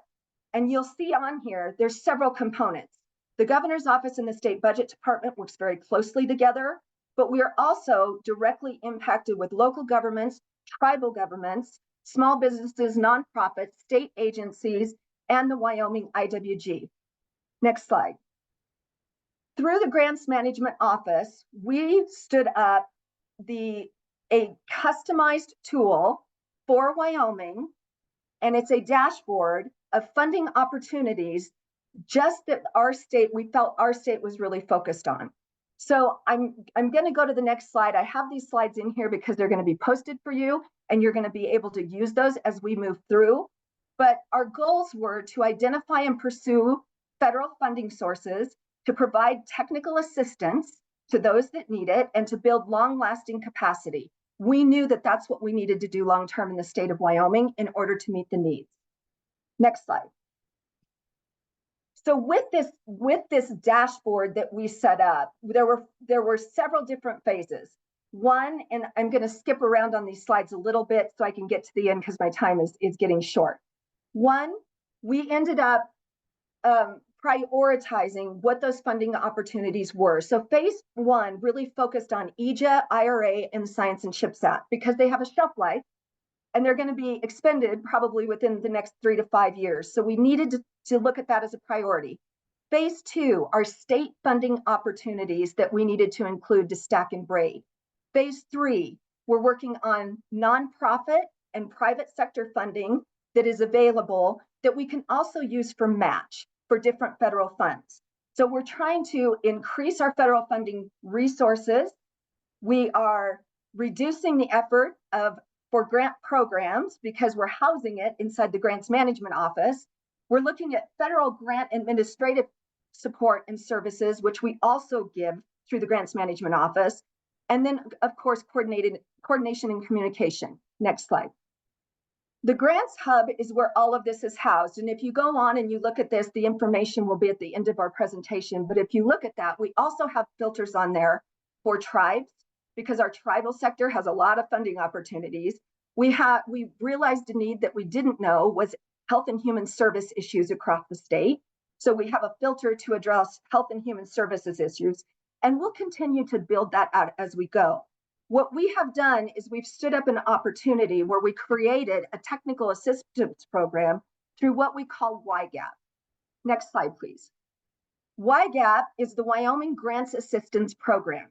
and you'll see on here, there's several components. The governor's office and the state budget department works very closely together, but we are also directly impacted with local governments, tribal governments, small businesses, nonprofits, state agencies, and the Wyoming IWG. Next slide. Through the Grants Management Office, we stood up a customized tool for Wyoming, and it's a dashboard of funding opportunities just that we felt our state was really focused on. So I'm going to go to the next slide. I have these slides in here because they're going to be posted for you, and you're going to be able to use those as we move through. But our goals were to identify and pursue federal funding sources, to provide technical assistance to those that need it, and to build long-lasting capacity. We knew that that's what we needed to do long-term in the state of Wyoming in order to meet the needs. Next slide. So with this dashboard that we set up, there were several different phases. One, and I'm going to skip around on these slides a little bit so I can get to the end because my time is getting short. One, we ended up prioritizing what those funding opportunities were. So phase one really focused on EJA, IRA, and Science and CHIPS Act because they have a shelf life and they're going to be expended probably within the next 3 to 5 years. So we needed to look at that as a priority. Phase two are state funding opportunities that we needed to include to stack and braid. Phase three, we're working on nonprofit and private sector funding that is available that we can also use for match for different federal funds. So we're trying to increase our federal funding resources. We are reducing the effort for grant programs because we're housing it inside the Grants Management Office. We're looking at federal grant administrative support and services, which we also give through the Grants Management Office. And then, of course, coordination and communication. Next slide. The Grants Hub is where all of this is housed. And if you go on and you look at this, the information will be at the end of our presentation. But if you look at that, we also have filters on there for tribes because our tribal sector has a lot of funding opportunities. We realized a need that we didn't know was health and human service issues across the state. So we have a filter to address health and human services issues, and we'll continue to build that out as we go. What we have done is we've stood up an opportunity where we created a technical assistance program through what we call YGAP. Next slide, please. YGAP is the Wyoming Grants Assistance Program.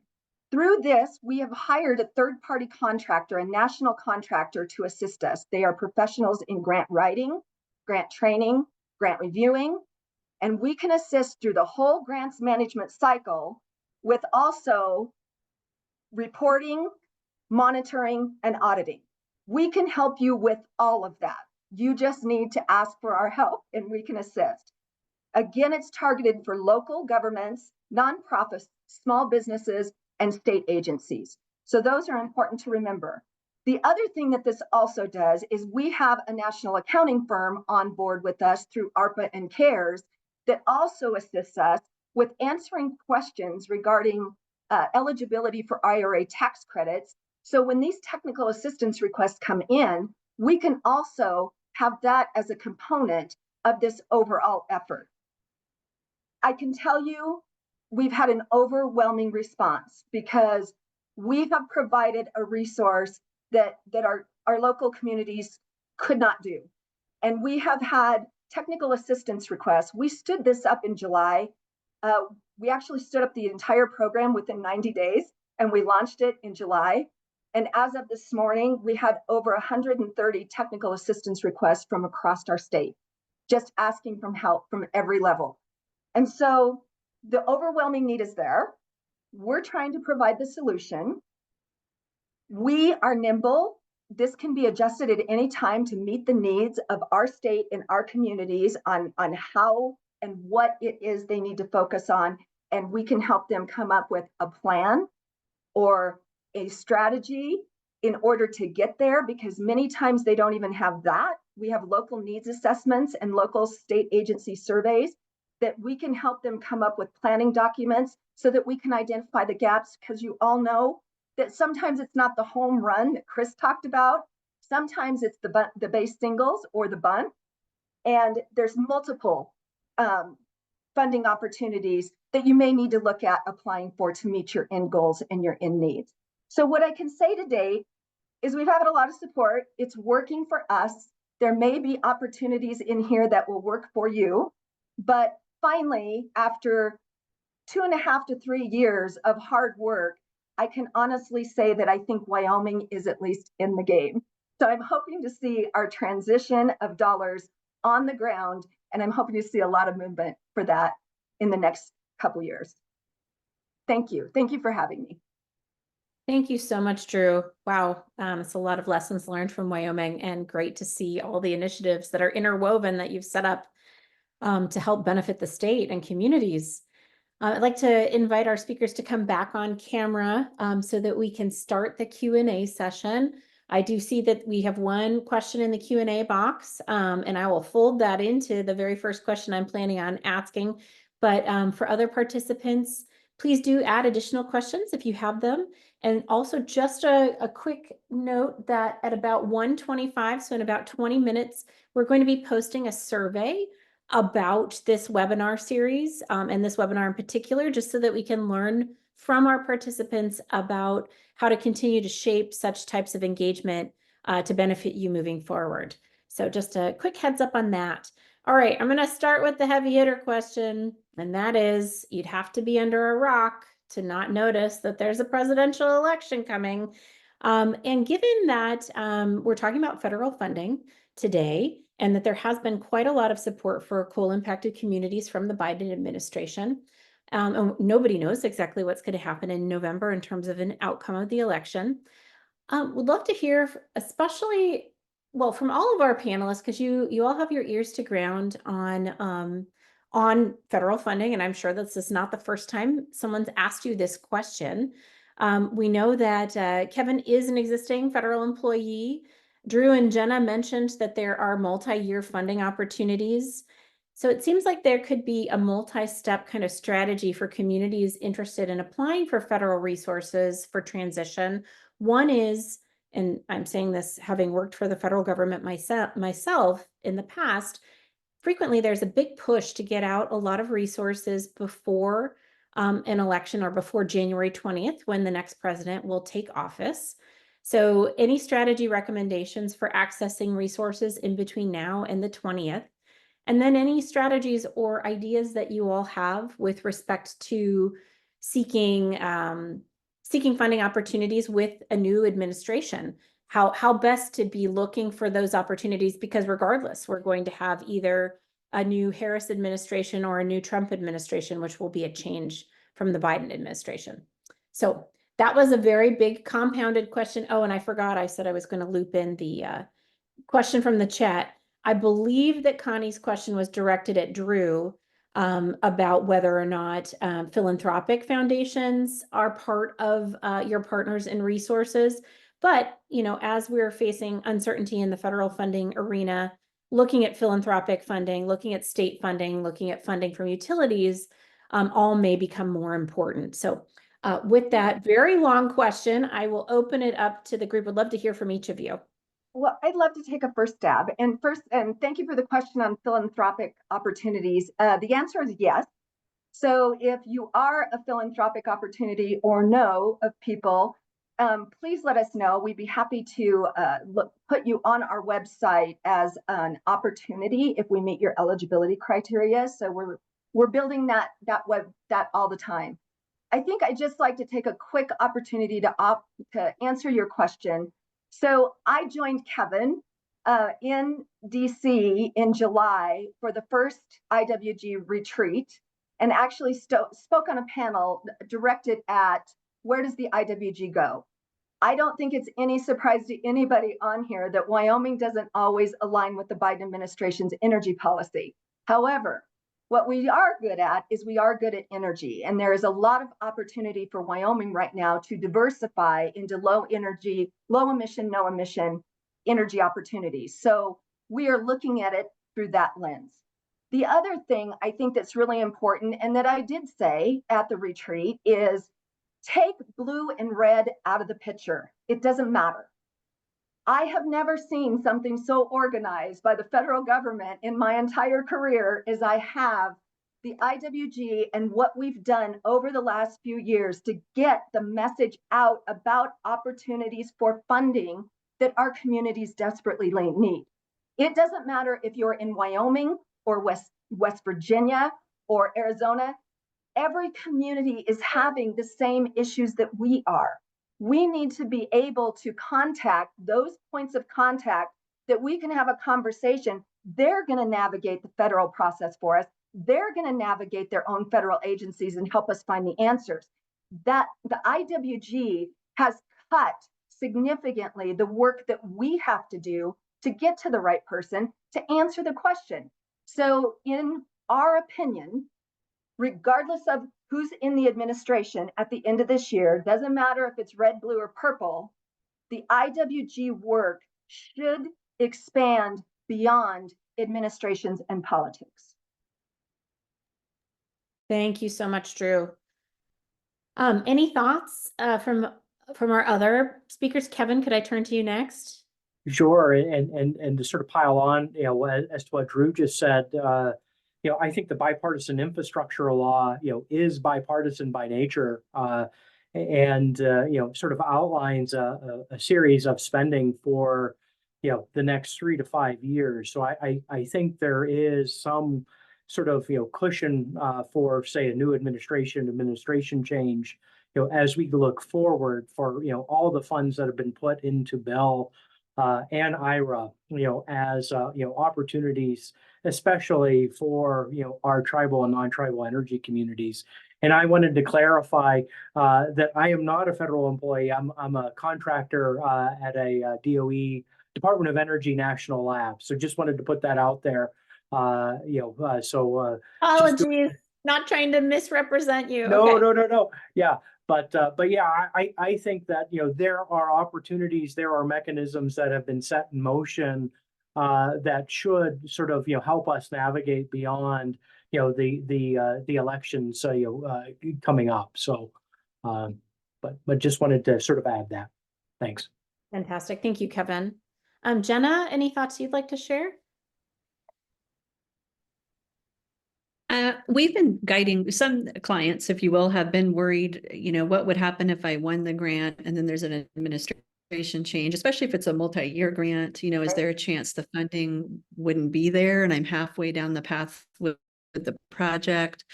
Through this, we have hired a third-party contractor, a national contractor, to assist us. They are professionals in grant writing, grant training, grant reviewing, and we can assist through the whole grants management cycle with also reporting, monitoring, and auditing. We can help you with all of that. You just need to ask for our help and we can assist. Again, it's targeted for local governments, nonprofits, small businesses, and state agencies. So those are important to remember. The other thing that this also does is we have a national accounting firm on board with us through ARPA and CARES that also assists us with answering questions regarding eligibility for IRA tax credits. So when these technical assistance requests come in, we can also have that as a component of this overall effort. I can tell you we've had an overwhelming response because we have provided a resource that our local communities could not do. And we have had technical assistance requests. We stood this up in July. We actually stood up the entire program within 90 days and we launched it in July. And as of this morning, we had over 130 technical assistance requests from across our state, just asking for help from every level. And so the overwhelming need is there. We're trying to provide the solution. We are nimble. This can be adjusted at any time to meet the needs of our state and our communities on how and what it is they need to focus on. And we can help them come up with a plan or a strategy in order to get there, because many times they don't even have that. We have local needs assessments and local state agency surveys that we can help them come up with planning documents so that we can identify the gaps, because you all know that sometimes it's not the home run that Chris talked about. Sometimes it's the base singles or the bunt. And there's multiple funding opportunities that you may need to look at applying for to meet your end goals and your end needs. So what I can say today is we've had a lot of support. It's working for us. There may be opportunities in here that will work for you. But finally, after 2.5 to 3 years of hard work, I can honestly say that I think Wyoming is at least in the game. So I'm hoping to see our transition of dollars on the ground, and I'm hoping to see a lot of movement for that in the next couple years. Thank you. Thank you for having me. Thank you so much, Drew. Wow, it's a lot of lessons learned from Wyoming, and great to see all the initiatives that are interwoven that you've set up to help benefit the state and communities. I'd like to invite our speakers to come back on camera so that we can start the Q&A session. I do see that we have one question in the Q&A box, and I will fold that into the very first question I'm planning on asking. But for other participants, please do add additional questions if you have them. And also just a quick note that at about 1:25, so in about 20 minutes, we're going to be posting a survey about this webinar series and this webinar in particular, just so that we can learn from our participants about how to continue to shape such types of engagement to benefit you moving forward. So just a quick heads up on that. All right, I'm going to start with the heavy hitter question, and that is, you'd have to be under a rock to not notice that there's a presidential election coming. And given that we're talking about federal funding today, and that there has been quite a lot of support for coal-impacted communities from the Biden administration, and nobody knows exactly what's going to happen in November in terms of an outcome of the election. Would love to hear, especially, well, from all of our panelists, because you all have your ears to ground on federal funding, and I'm sure this is not the first time someone's asked you this question. We know that Kevin is an existing federal employee. Drew and Jenna mentioned that there are multi-year funding opportunities. So it seems like there could be a multi-step kind of strategy for communities interested in applying for federal resources for transition. One is and I'm saying this having worked for the federal government myself in the past, frequently there's a big push to get out a lot of resources before an election or before January 20th, when the next president will take office. So any strategy recommendations for accessing resources in between now and the 20th, and then any strategies or ideas that you all have with respect to seeking funding opportunities with a new administration, how best to be looking for those opportunities, because regardless, we're going to have either a new Harris administration or a new Trump administration, which will be a change from the Biden administration. So that was a very big compounded question. Oh, and I forgot, I said I was going to loop in the question from the chat. I believe that Connie's question was directed at Drew about whether or not philanthropic foundations are part of your partners in resources. But, you know, as we're facing uncertainty in the federal funding arena, looking at philanthropic funding, looking at state funding, looking at funding from utilities, all may become more important. So with that very long question, I will open it up to the group. Would love to hear from each of you. Well, I'd love to take a first stab. And thank you for the question on philanthropic opportunities. The answer is yes. So if you are a philanthropic opportunity or know of people, please let us know. We'd be happy to put you on our website as an opportunity if we meet your eligibility criteria. So we're building that all the time. I think I'd just like to take a quick opportunity to answer your question. So I joined Kevin in DC in July for the first IWG retreat, and actually spoke on a panel directed at where does the IWG go? I don't think it's any surprise to anybody on here that Wyoming doesn't always align with the Biden administration's energy policy. However, what we are good at is we are good at energy, and there is a lot of opportunity for Wyoming right now to diversify into low emission, no emission energy opportunities. So we are looking at it through that lens. The other thing I think that's really important, and that I did say at the retreat, is take blue and red out of the picture. It doesn't matter. I have never seen something so organized by the federal government in my entire career as I have the IWG and what we've done over the last few years to get the message out about opportunities for funding that our communities desperately need. It doesn't matter if you're in Wyoming or West Virginia or Arizona. Every community is having the same issues that we are. We need to be able to contact those points of contact that we can have a conversation. They're going to navigate the federal process for us. They're going to navigate their own federal agencies and help us find the answers. That the IWG has cut significantly the work that we have to do to get to the right person to answer the question. So in our opinion, regardless of who's in the administration at the end of this year, doesn't matter if it's red, blue, or purple, the IWG work should expand beyond administrations and politics. Thank you so much, Drew. Any thoughts from our other speakers? Kevin, could I turn to you next? Sure, and to sort of pile on, you know, as to what Drew just said, you know, I think the bipartisan infrastructure law, you know, is bipartisan by nature, and you know, sort of outlines a series of spending for, you know, the next 3 to 5 years. So I think there is some sort of, you know, cushion for, say, a new administration change, you know, as we look forward for, you know, all the funds that have been put into Bell and IRA, you know, as you know, opportunities, especially for, you know, our tribal and non-tribal energy communities. And I wanted to clarify that I am not a federal employee. I'm a contractor at a DOE, Department of Energy National Lab. So just wanted to put that out there. You know, Apologies, not trying to misrepresent you. No, Okay. no. Yeah. But yeah, I think that, you know, there are opportunities, there are mechanisms that have been set in motion that should sort of, you know, help us navigate beyond, you know, the elections, you know, coming up. So, but just wanted to sort of add that. Thanks. Fantastic. Thank you, Kevin. Jenna, any thoughts you'd like to share? We've been guiding some clients, if you will, have been worried, what would happen if I won the grant and then there's an administration change, especially if it's a multi-year grant, is there a chance the funding wouldn't be there and I'm halfway down the path with the project?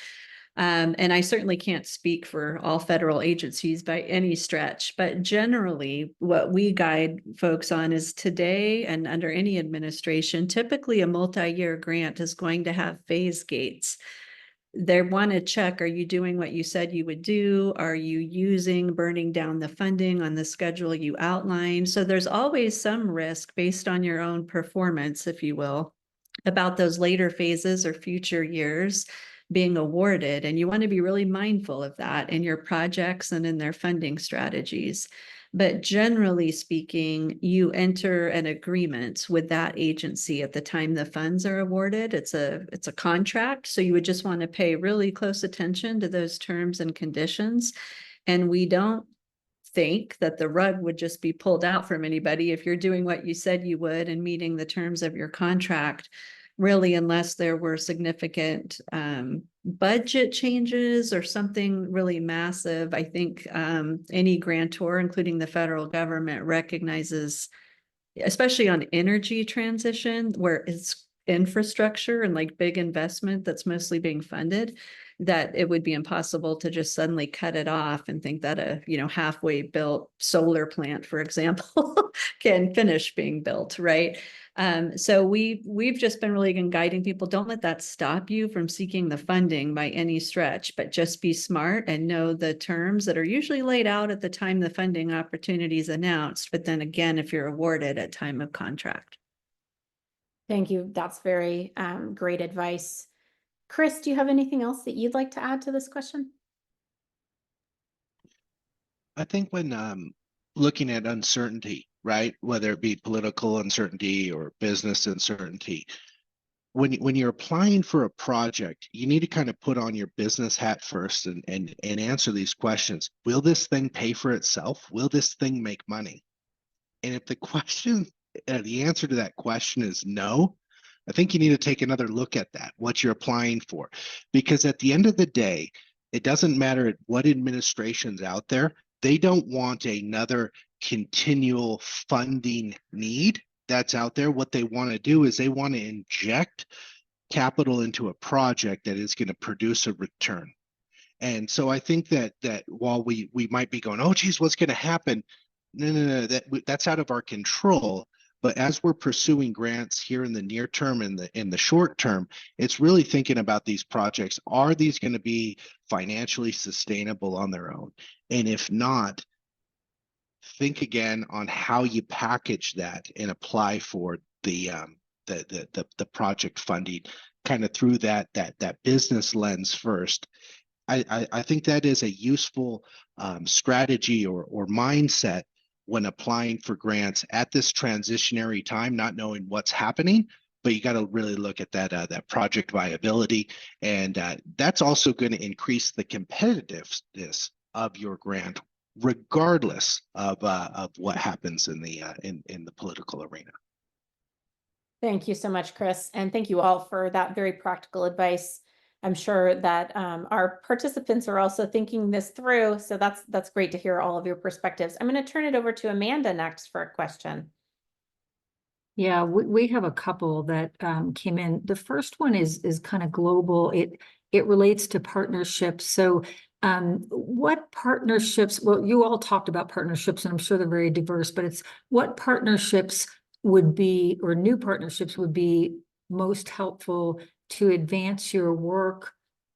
And I certainly can't speak for all federal agencies by any stretch, but generally what we guide folks on is today and under any administration, typically a multi-year grant is going to have phase gates. They want to check, are you doing what you said you would do? Are you burning down the funding on the schedule you outlined? So there's always some risk based on your own performance, if you will, about those later phases or future years being awarded. And you want to be really mindful of that in your projects and in their funding strategies. But generally speaking, you enter an agreement with that agency at the time the funds are awarded. It's a contract. So you would just want to pay really close attention to those terms and conditions. And we don't think that the rug would just be pulled out from anybody if you're doing what you said you would and meeting the terms of your contract, really, unless there were significant budget changes or something really massive. I think any grantor, including the federal government, recognizes, especially on energy transition, where it's infrastructure and like big investment that's mostly being funded, that it would be impossible to just suddenly cut it off and think that a halfway built solar plant, for example, can finish being built, right? So we've just been really guiding people. Don't let that stop you from seeking the funding by any stretch, but just be smart and know the terms that are usually laid out at the time the funding opportunity is announced. But then again, if you're awarded at time of contract. Thank you. That's very great advice. Chris, do you have anything else that you'd like to add to this question? I think when looking at uncertainty, right, whether it be political uncertainty or business uncertainty, when you're applying for a project, you need to kind of put on your business hat first and answer these questions. Will this thing pay for itself? Will this thing make money? And if the the answer to that question is no, I think you need to take another look at that, what you're applying for. Because at the end of the day, it doesn't matter what administration's out there, they don't want another continual funding need that's out there. What they want to do is they want to inject capital into a project that is going to produce a return. And so I think that while we might be going, oh, geez, what's going to happen? No, that's out of our control. But as we're pursuing grants here in the near term and in the short term, it's really thinking about these projects. Are these going to be financially sustainable on their own? And if not, think again on how you package that and apply for the project funding kind of through that business lens first. I think that is a useful strategy or mindset when applying for grants at this transitionary time, not knowing what's happening, but you got to really look at that project viability, and that's also going to increase the competitiveness of your grant, regardless of what happens in the political arena. Thank you so much, Chris, and thank you all for that very practical advice. I'm sure that our participants are also thinking this through, so that's great to hear all of your perspectives. I'm going to turn it over to Amanda next for a question. Yeah, we have a couple that came in. The first one is kind of global. It relates to partnerships. So what partnerships, well, you all talked about partnerships, and I'm sure they're very diverse, but it's what partnerships would be, or new partnerships would be most helpful to advance your work?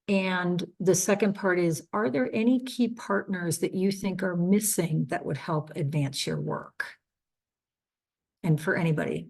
And the second part is, are there any key partners that you think are missing that would help advance your work? And for anybody.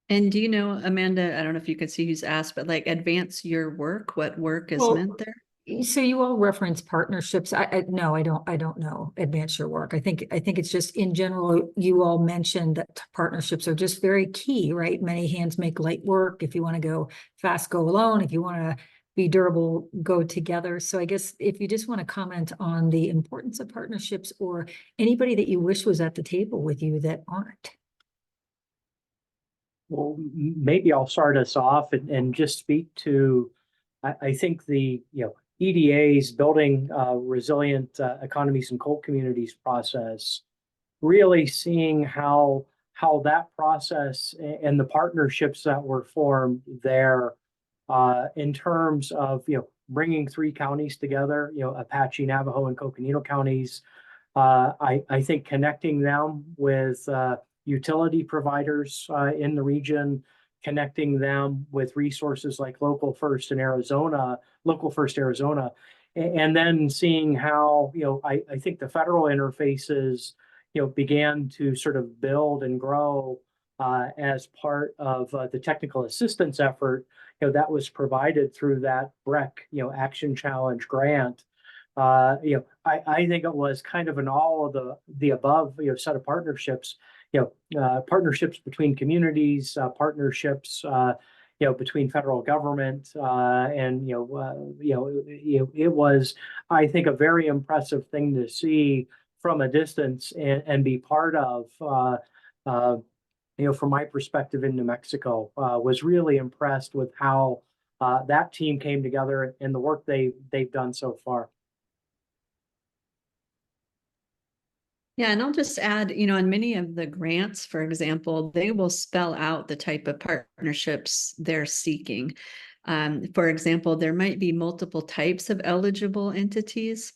And do you know, Amanda, I don't know if you can see who's asked, but like advance your work, what work is meant there? So you all reference partnerships. No, I don't know. Advance your work. I think it's just in general, you all mentioned that partnerships are just very key, right? Many hands make light work. If you want to go fast, go alone. If you want to be durable go together. So I guess if you just want to comment on the importance of partnerships or anybody that you wish was at the table with you that aren't. Well, maybe I'll start us off and just speak to, I think the, EDA's building resilient economies and coal communities process, really seeing how that process and the partnerships that were formed there in terms of, bringing 3 counties together, Apache, Navajo, and Coconino counties. I think connecting them with utility providers in the region, connecting them with resources like Local First Arizona, and then seeing how, I think the federal interfaces, began to sort of build and grow as part of the technical assistance effort, that was provided through that BREC, Action Challenge grant. I think it was kind of an all of the above, set of partnerships, partnerships between communities, partnerships, between federal government, and it was, I think, a very impressive thing to see from a distance and be part of. From my perspective in New Mexico, was really impressed with how that team came together and the work they've done so far. Yeah, and I'll just add, on many of the grants, for example, they will spell out the type of partnerships they're seeking. For example, there might be multiple types of eligible entities,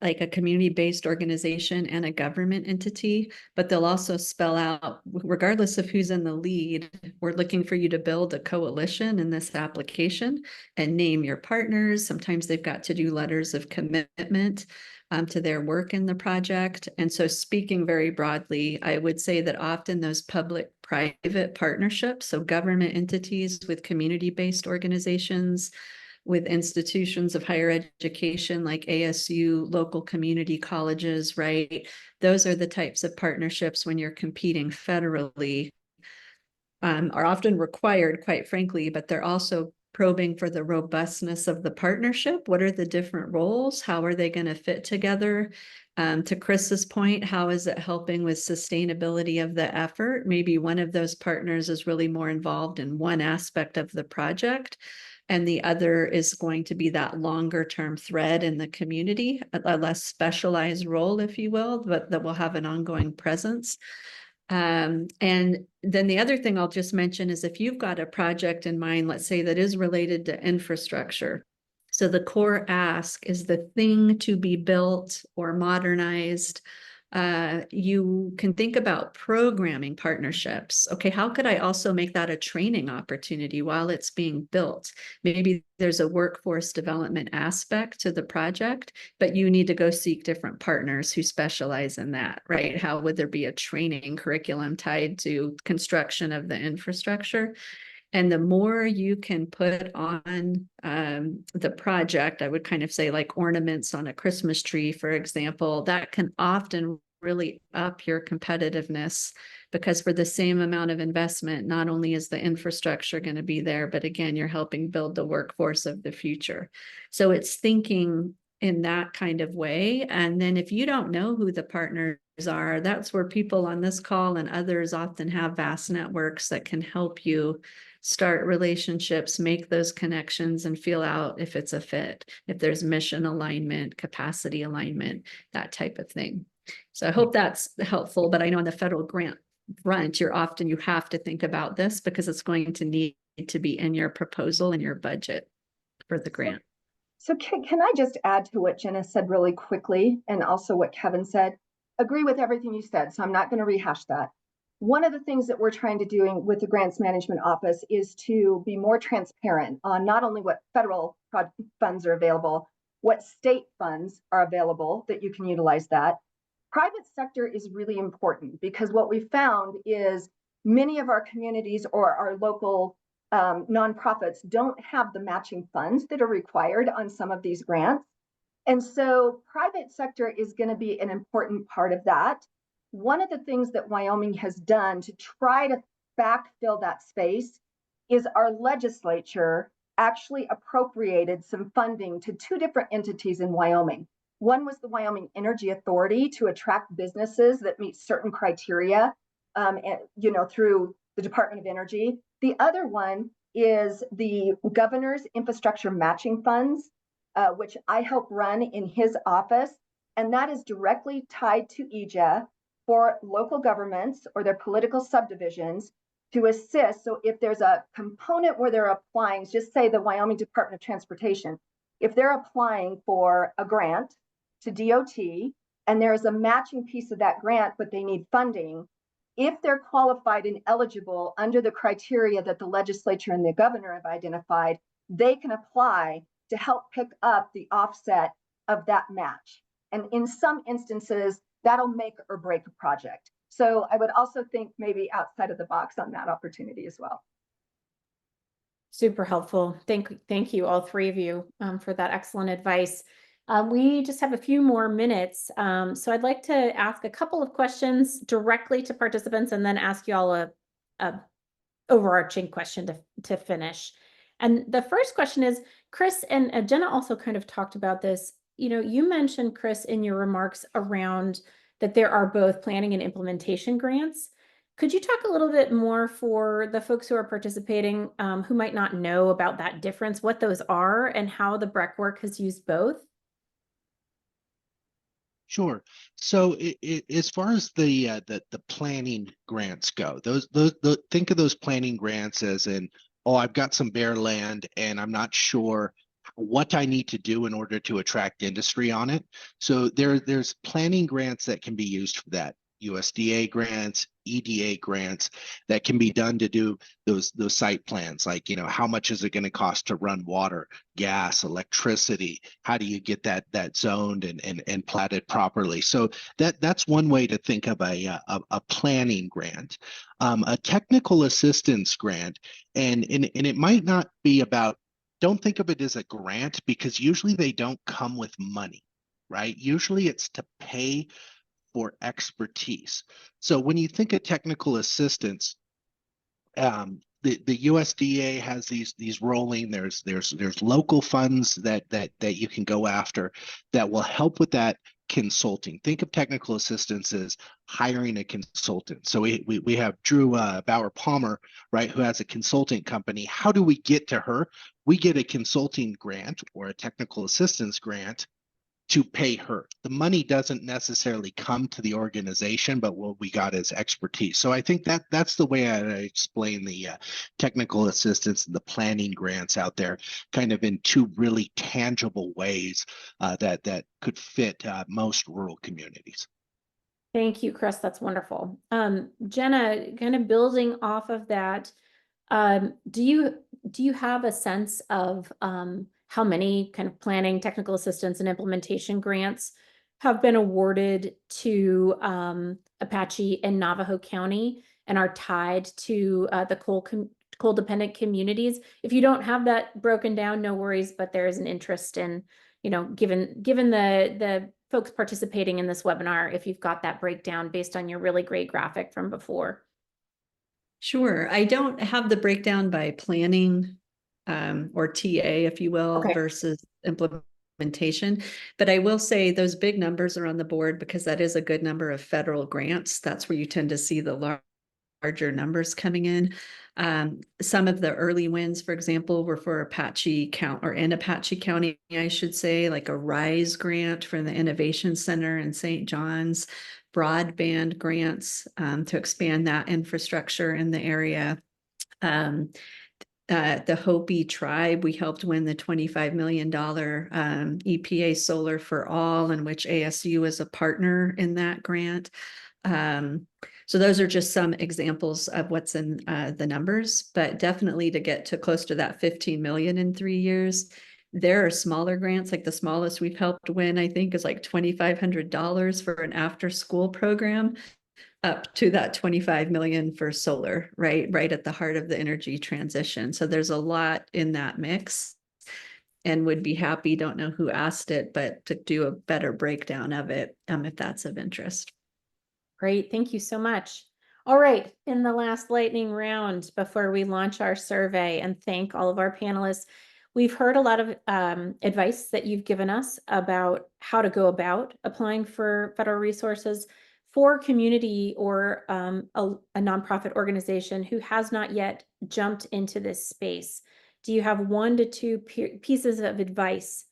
like a community-based organization and a government entity, but they'll also spell out, regardless of who's in the lead, we're looking for you to build a coalition in this application and name your partners. Sometimes they've got to do letters of commitment to their work in the project. And so speaking very broadly, I would say that often those public-private partnerships, so government entities with community-based organizations, with institutions of higher education like ASU, local community colleges, right? Those are the types of partnerships when you're competing federally, are often required, quite frankly, but they're also probing for the robustness of the partnership. What are the different roles? How are they going to fit together? To Chris's point, how is it helping with sustainability of the effort? Maybe one of those partners is really more involved in one aspect of the project, and the other is going to be that longer term thread in the community, a less specialized role, if you will, but that will have an ongoing presence. And then the other thing I'll just mention is if you've got a project in mind, let's say that is related to infrastructure. So the core ask is the thing to be built or modernized. You can think about programming partnerships. Okay, how could I also make that a training opportunity while it's being built? Maybe there's a workforce development aspect to the project, but you need to go seek different partners who specialize in that, right? How would there be a training curriculum tied to construction of the infrastructure? And the more you can put on the project, I would kind of say like ornaments on a Christmas tree, for example, that can often really up your competitiveness, because for the same amount of investment, not only is the infrastructure going to be there, but again, you're helping build the workforce of the future. So it's thinking in that kind of way. And then if you don't know who the partners are, that's where people on this call and others often have vast networks that can help you start relationships, make those connections, and feel out if it's a fit, if there's mission alignment, capacity alignment, that type of thing. So I hope that's helpful, but I know on the federal grant front, you have to think about this because it's going to need to be in your proposal and your budget for the grant. So can I just add to what Jenna said really quickly, and also what Kevin said? Agree with everything you said, so I'm not going to rehash that. One of the things that we're trying to do with the Grants Management Office is to be more transparent on not only what federal funds are available, what state funds are available that you can utilize that. Private sector is really important because what we found is many of our communities or our local nonprofits don't have the matching funds that are required on some of these grants. And so private sector is going to be an important part of that. One of the things that Wyoming has done to try to backfill that space is our legislature actually appropriated some funding to two different entities in Wyoming. One was the Wyoming Energy Authority to attract businesses that meet certain criteria, through the Department of Energy. The other one is the Governor's Infrastructure Matching Funds, which I help run in his office. And that is directly tied to EJA for local governments or their political subdivisions to assist. So if there's a component where they're applying, just say the Wyoming Department of Transportation, if they're applying for a grant to DOT and there's a matching piece of that grant, but they need funding, if they're qualified and eligible under the criteria that the legislature and the governor have identified, they can apply to help pick up the offset of that match. And in some instances, that'll make or break a project. So I would also think maybe outside of the box on that opportunity as well. Super helpful. Thank you, all three of you, for that excellent advice. We just have a few more minutes. So I'd like to ask a couple of questions directly to participants and then ask you all a overarching question to finish. And the first question is, Chris and Jenna also kind of talked about this. You mentioned, Chris, in your remarks around that there are both planning and implementation grants. Could you talk a little bit more for the folks who are participating who might not know about that difference, what those are, and how the BREC work has used both? Sure. So as far as the planning grants go, those think of those planning grants as in, oh, I've got some bare land and I'm not sure what I need to do in order to attract industry on it. So there's planning grants that can be used for that. USDA grants, EDA grants that can be done to do those site plans, like, how much is it going to cost to run water, gas, electricity? How do you get that zoned and platted properly? So that's one way to think of a planning grant. A technical assistance grant, and it might not be about, don't think of it as a grant, because usually they don't come with money, right? Usually it's to pay for expertise. So when you think of technical assistance, the USDA has these rolling. There's local funds that you can go after that will help with that consulting. Think of technical assistance as hiring a consultant. So we have Drew Bauer Palmer, right, who has a consulting company. How do we get to her? We get a consulting grant or a technical assistance grant to pay her. The money doesn't necessarily come to the organization, but what we got is expertise. So I think that's the way I explain the technical assistance and the planning grants out there, kind of in two really tangible ways that could fit most rural communities. Thank you, Chris. That's wonderful. Jenna, kind of building off of that, do you have a sense of how many kind of planning, technical assistance, and implementation grants have been awarded to Apache and Navajo County and are tied to the coal dependent communities? If you don't have that broken down, no worries, but there is an interest in, given the folks participating in this webinar, if you've got that breakdown based on your really great graphic from before. Sure. I don't have the breakdown by planning or TA, if you will, Okay. versus implementation. But I will say those big numbers are on the board because that is a good number of federal grants. That's where you tend to see the larger numbers coming in. Some of the early wins, for example, were for Apache County, I should say, like a RISE grant from the Innovation Center in St. John's, broadband grants to expand that infrastructure in the area. The Hopi tribe, we helped win the $25 million EPA Solar for All, in which ASU is a partner in that grant. So those are just some examples of what's in the numbers, but definitely to get to close to that 15 million in 3 years. There are smaller grants, like the smallest we've helped win, I think, is like $2,500 for an after-school program, up to that 25 million for solar, right at the heart of the energy transition. So there's a lot in that mix, and would be happy, don't know who asked it, but to do a better breakdown of it if that's of interest. Great, thank you so much. All right, in the last lightning round before we launch our survey and thank all of our panelists, We've heard a lot of advice that you've given us about how to go about applying for federal resources for community or a nonprofit organization who has not yet jumped into this space. Do you have 1 to 2 pieces of advice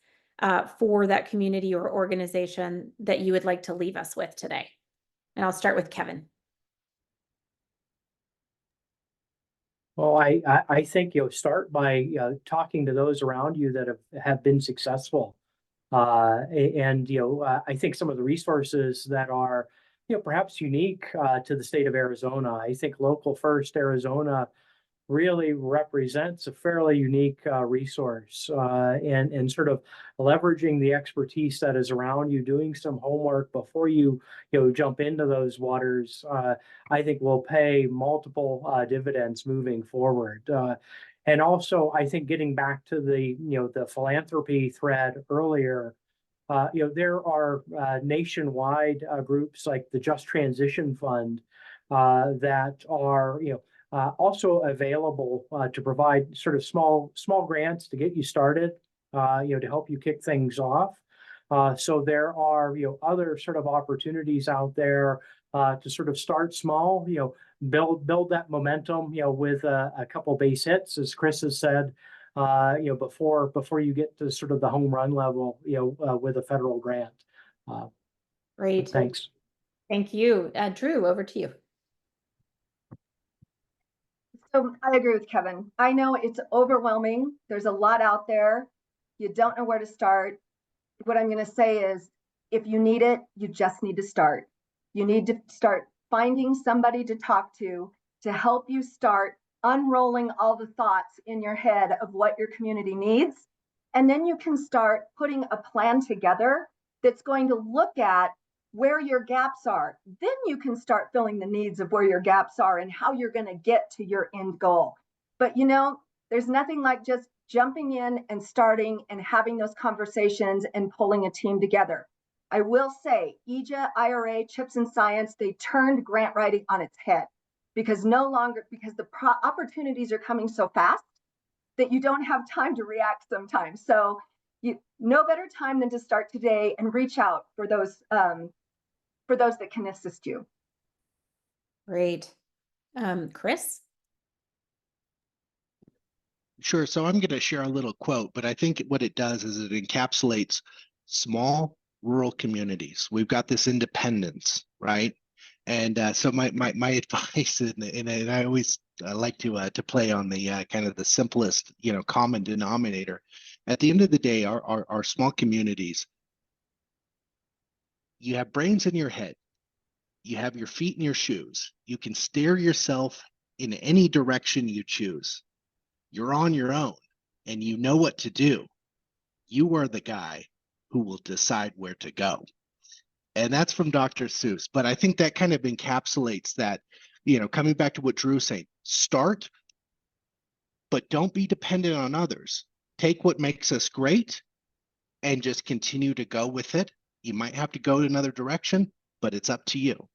for that community or organization that you would like to leave us with today? And I'll start with Kevin. Well, I think you'll start by talking to those around you that have been successful. And I think some of the resources that are perhaps unique to the state of Arizona. I think Local First Arizona really represents a fairly unique resource, and sort of leveraging the expertise that is around you, doing some homework before you jump into those waters. I think will pay multiple dividends moving forward. And also, I think getting back to the philanthropy thread earlier, there are nationwide groups like the Just Transition Fund that are also available to provide sort of small grants to get you started, to help you kick things off. So there are other sort of opportunities out there to sort of start small, build that momentum, with a couple base hits, as Chris has said, before you get to sort of the home run level, with a federal grant. Great. Thanks. Thank you. Drew, over to you. So I agree with Kevin. I know it's overwhelming. There's a lot out there. You don't know where to start. What I'm going to say is, if you need it, you just need to start. You need to start finding somebody to talk to help you start unrolling all the thoughts in your head of what your community needs. And then you can start putting a plan together that's going to look at where your gaps are. Then you can start filling the needs of where your gaps are and how you're going to get to your end goal. But there's nothing like just jumping in and starting and having those conversations and pulling a team together. I will say, EJA, IRA, CHIPS and Science, they turned grant writing on its head, because the opportunities are coming so fast that you don't have time to react sometimes. So no better time than to start today and reach out for those that can assist you. Great. Chris? Sure. So I'm going to share a little quote, but I think what it does is it encapsulates small rural communities. We've got this independence, right? And so my advice, and I always like to play on the kind of the simplest, common denominator. At the end of the day, our small communities, you have brains in your head, you have your feet in your shoes, you can steer yourself in any direction you choose. You're on your own and you know what to do. You are the guy who will decide where to go. And that's from Dr. Seuss. But I think that kind of encapsulates that, coming back to what Drew's saying, start, but don't be dependent on others. Take what makes us great and just continue to go with it. You might have to go in another direction, but it's up to you.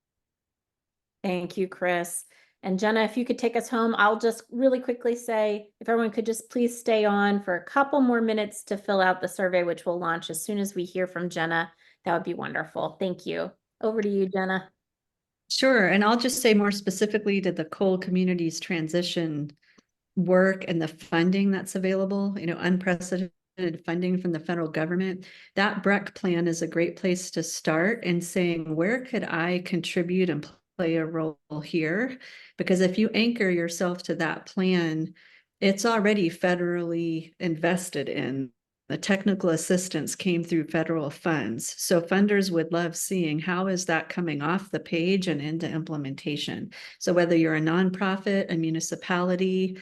Thank you, Chris. And Jenna, if you could take us home, I'll just really quickly say, if everyone could just please stay on for a couple more minutes to fill out the survey, which will launch as soon as we hear from Jenna, that would be wonderful. Thank you. Over to you, Jenna. Sure. And I'll just say more specifically to the coal communities transition work and the funding that's available, unprecedented funding from the federal government. That BREC plan is a great place to start and saying, where could I contribute and play a role here? Because if you anchor yourself to that plan, it's already federally invested in. The technical assistance came through federal funds. So funders would love seeing how is that coming off the page and into implementation. So whether you're a nonprofit, a municipality,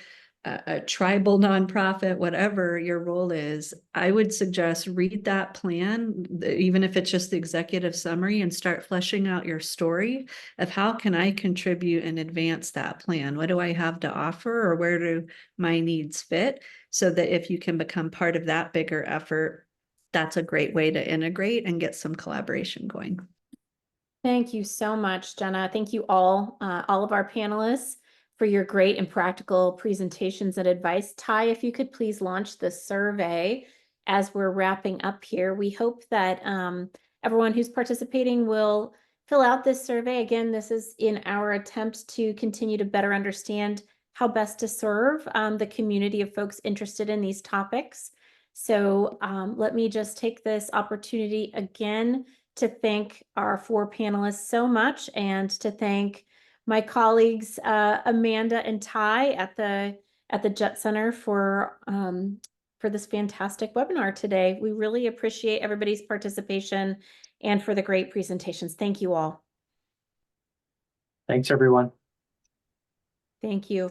a tribal nonprofit, whatever your role is, I would suggest read that plan, even if it's just the executive summary, and start fleshing out your story of how can I contribute and advance that plan? What do I have to offer, or where do my needs fit? So that if you can become part of that bigger effort, that's a great way to integrate and get some collaboration going. Thank you so much, Jenna. Thank you all of our panelists for your great and practical presentations and advice. Ty, if you could please launch the survey as we're wrapping up here. We hope that everyone who's participating will fill out this survey. Again, this is in our attempt to continue to better understand how best to serve the community of folks interested in these topics. So let me just take this opportunity again to thank our 4 panelists so much, and to thank my colleagues Amanda and Ty at the Jet Center for this fantastic webinar today. We really appreciate everybody's participation and for the great presentations. Thank you all. Thanks, everyone. Thank you.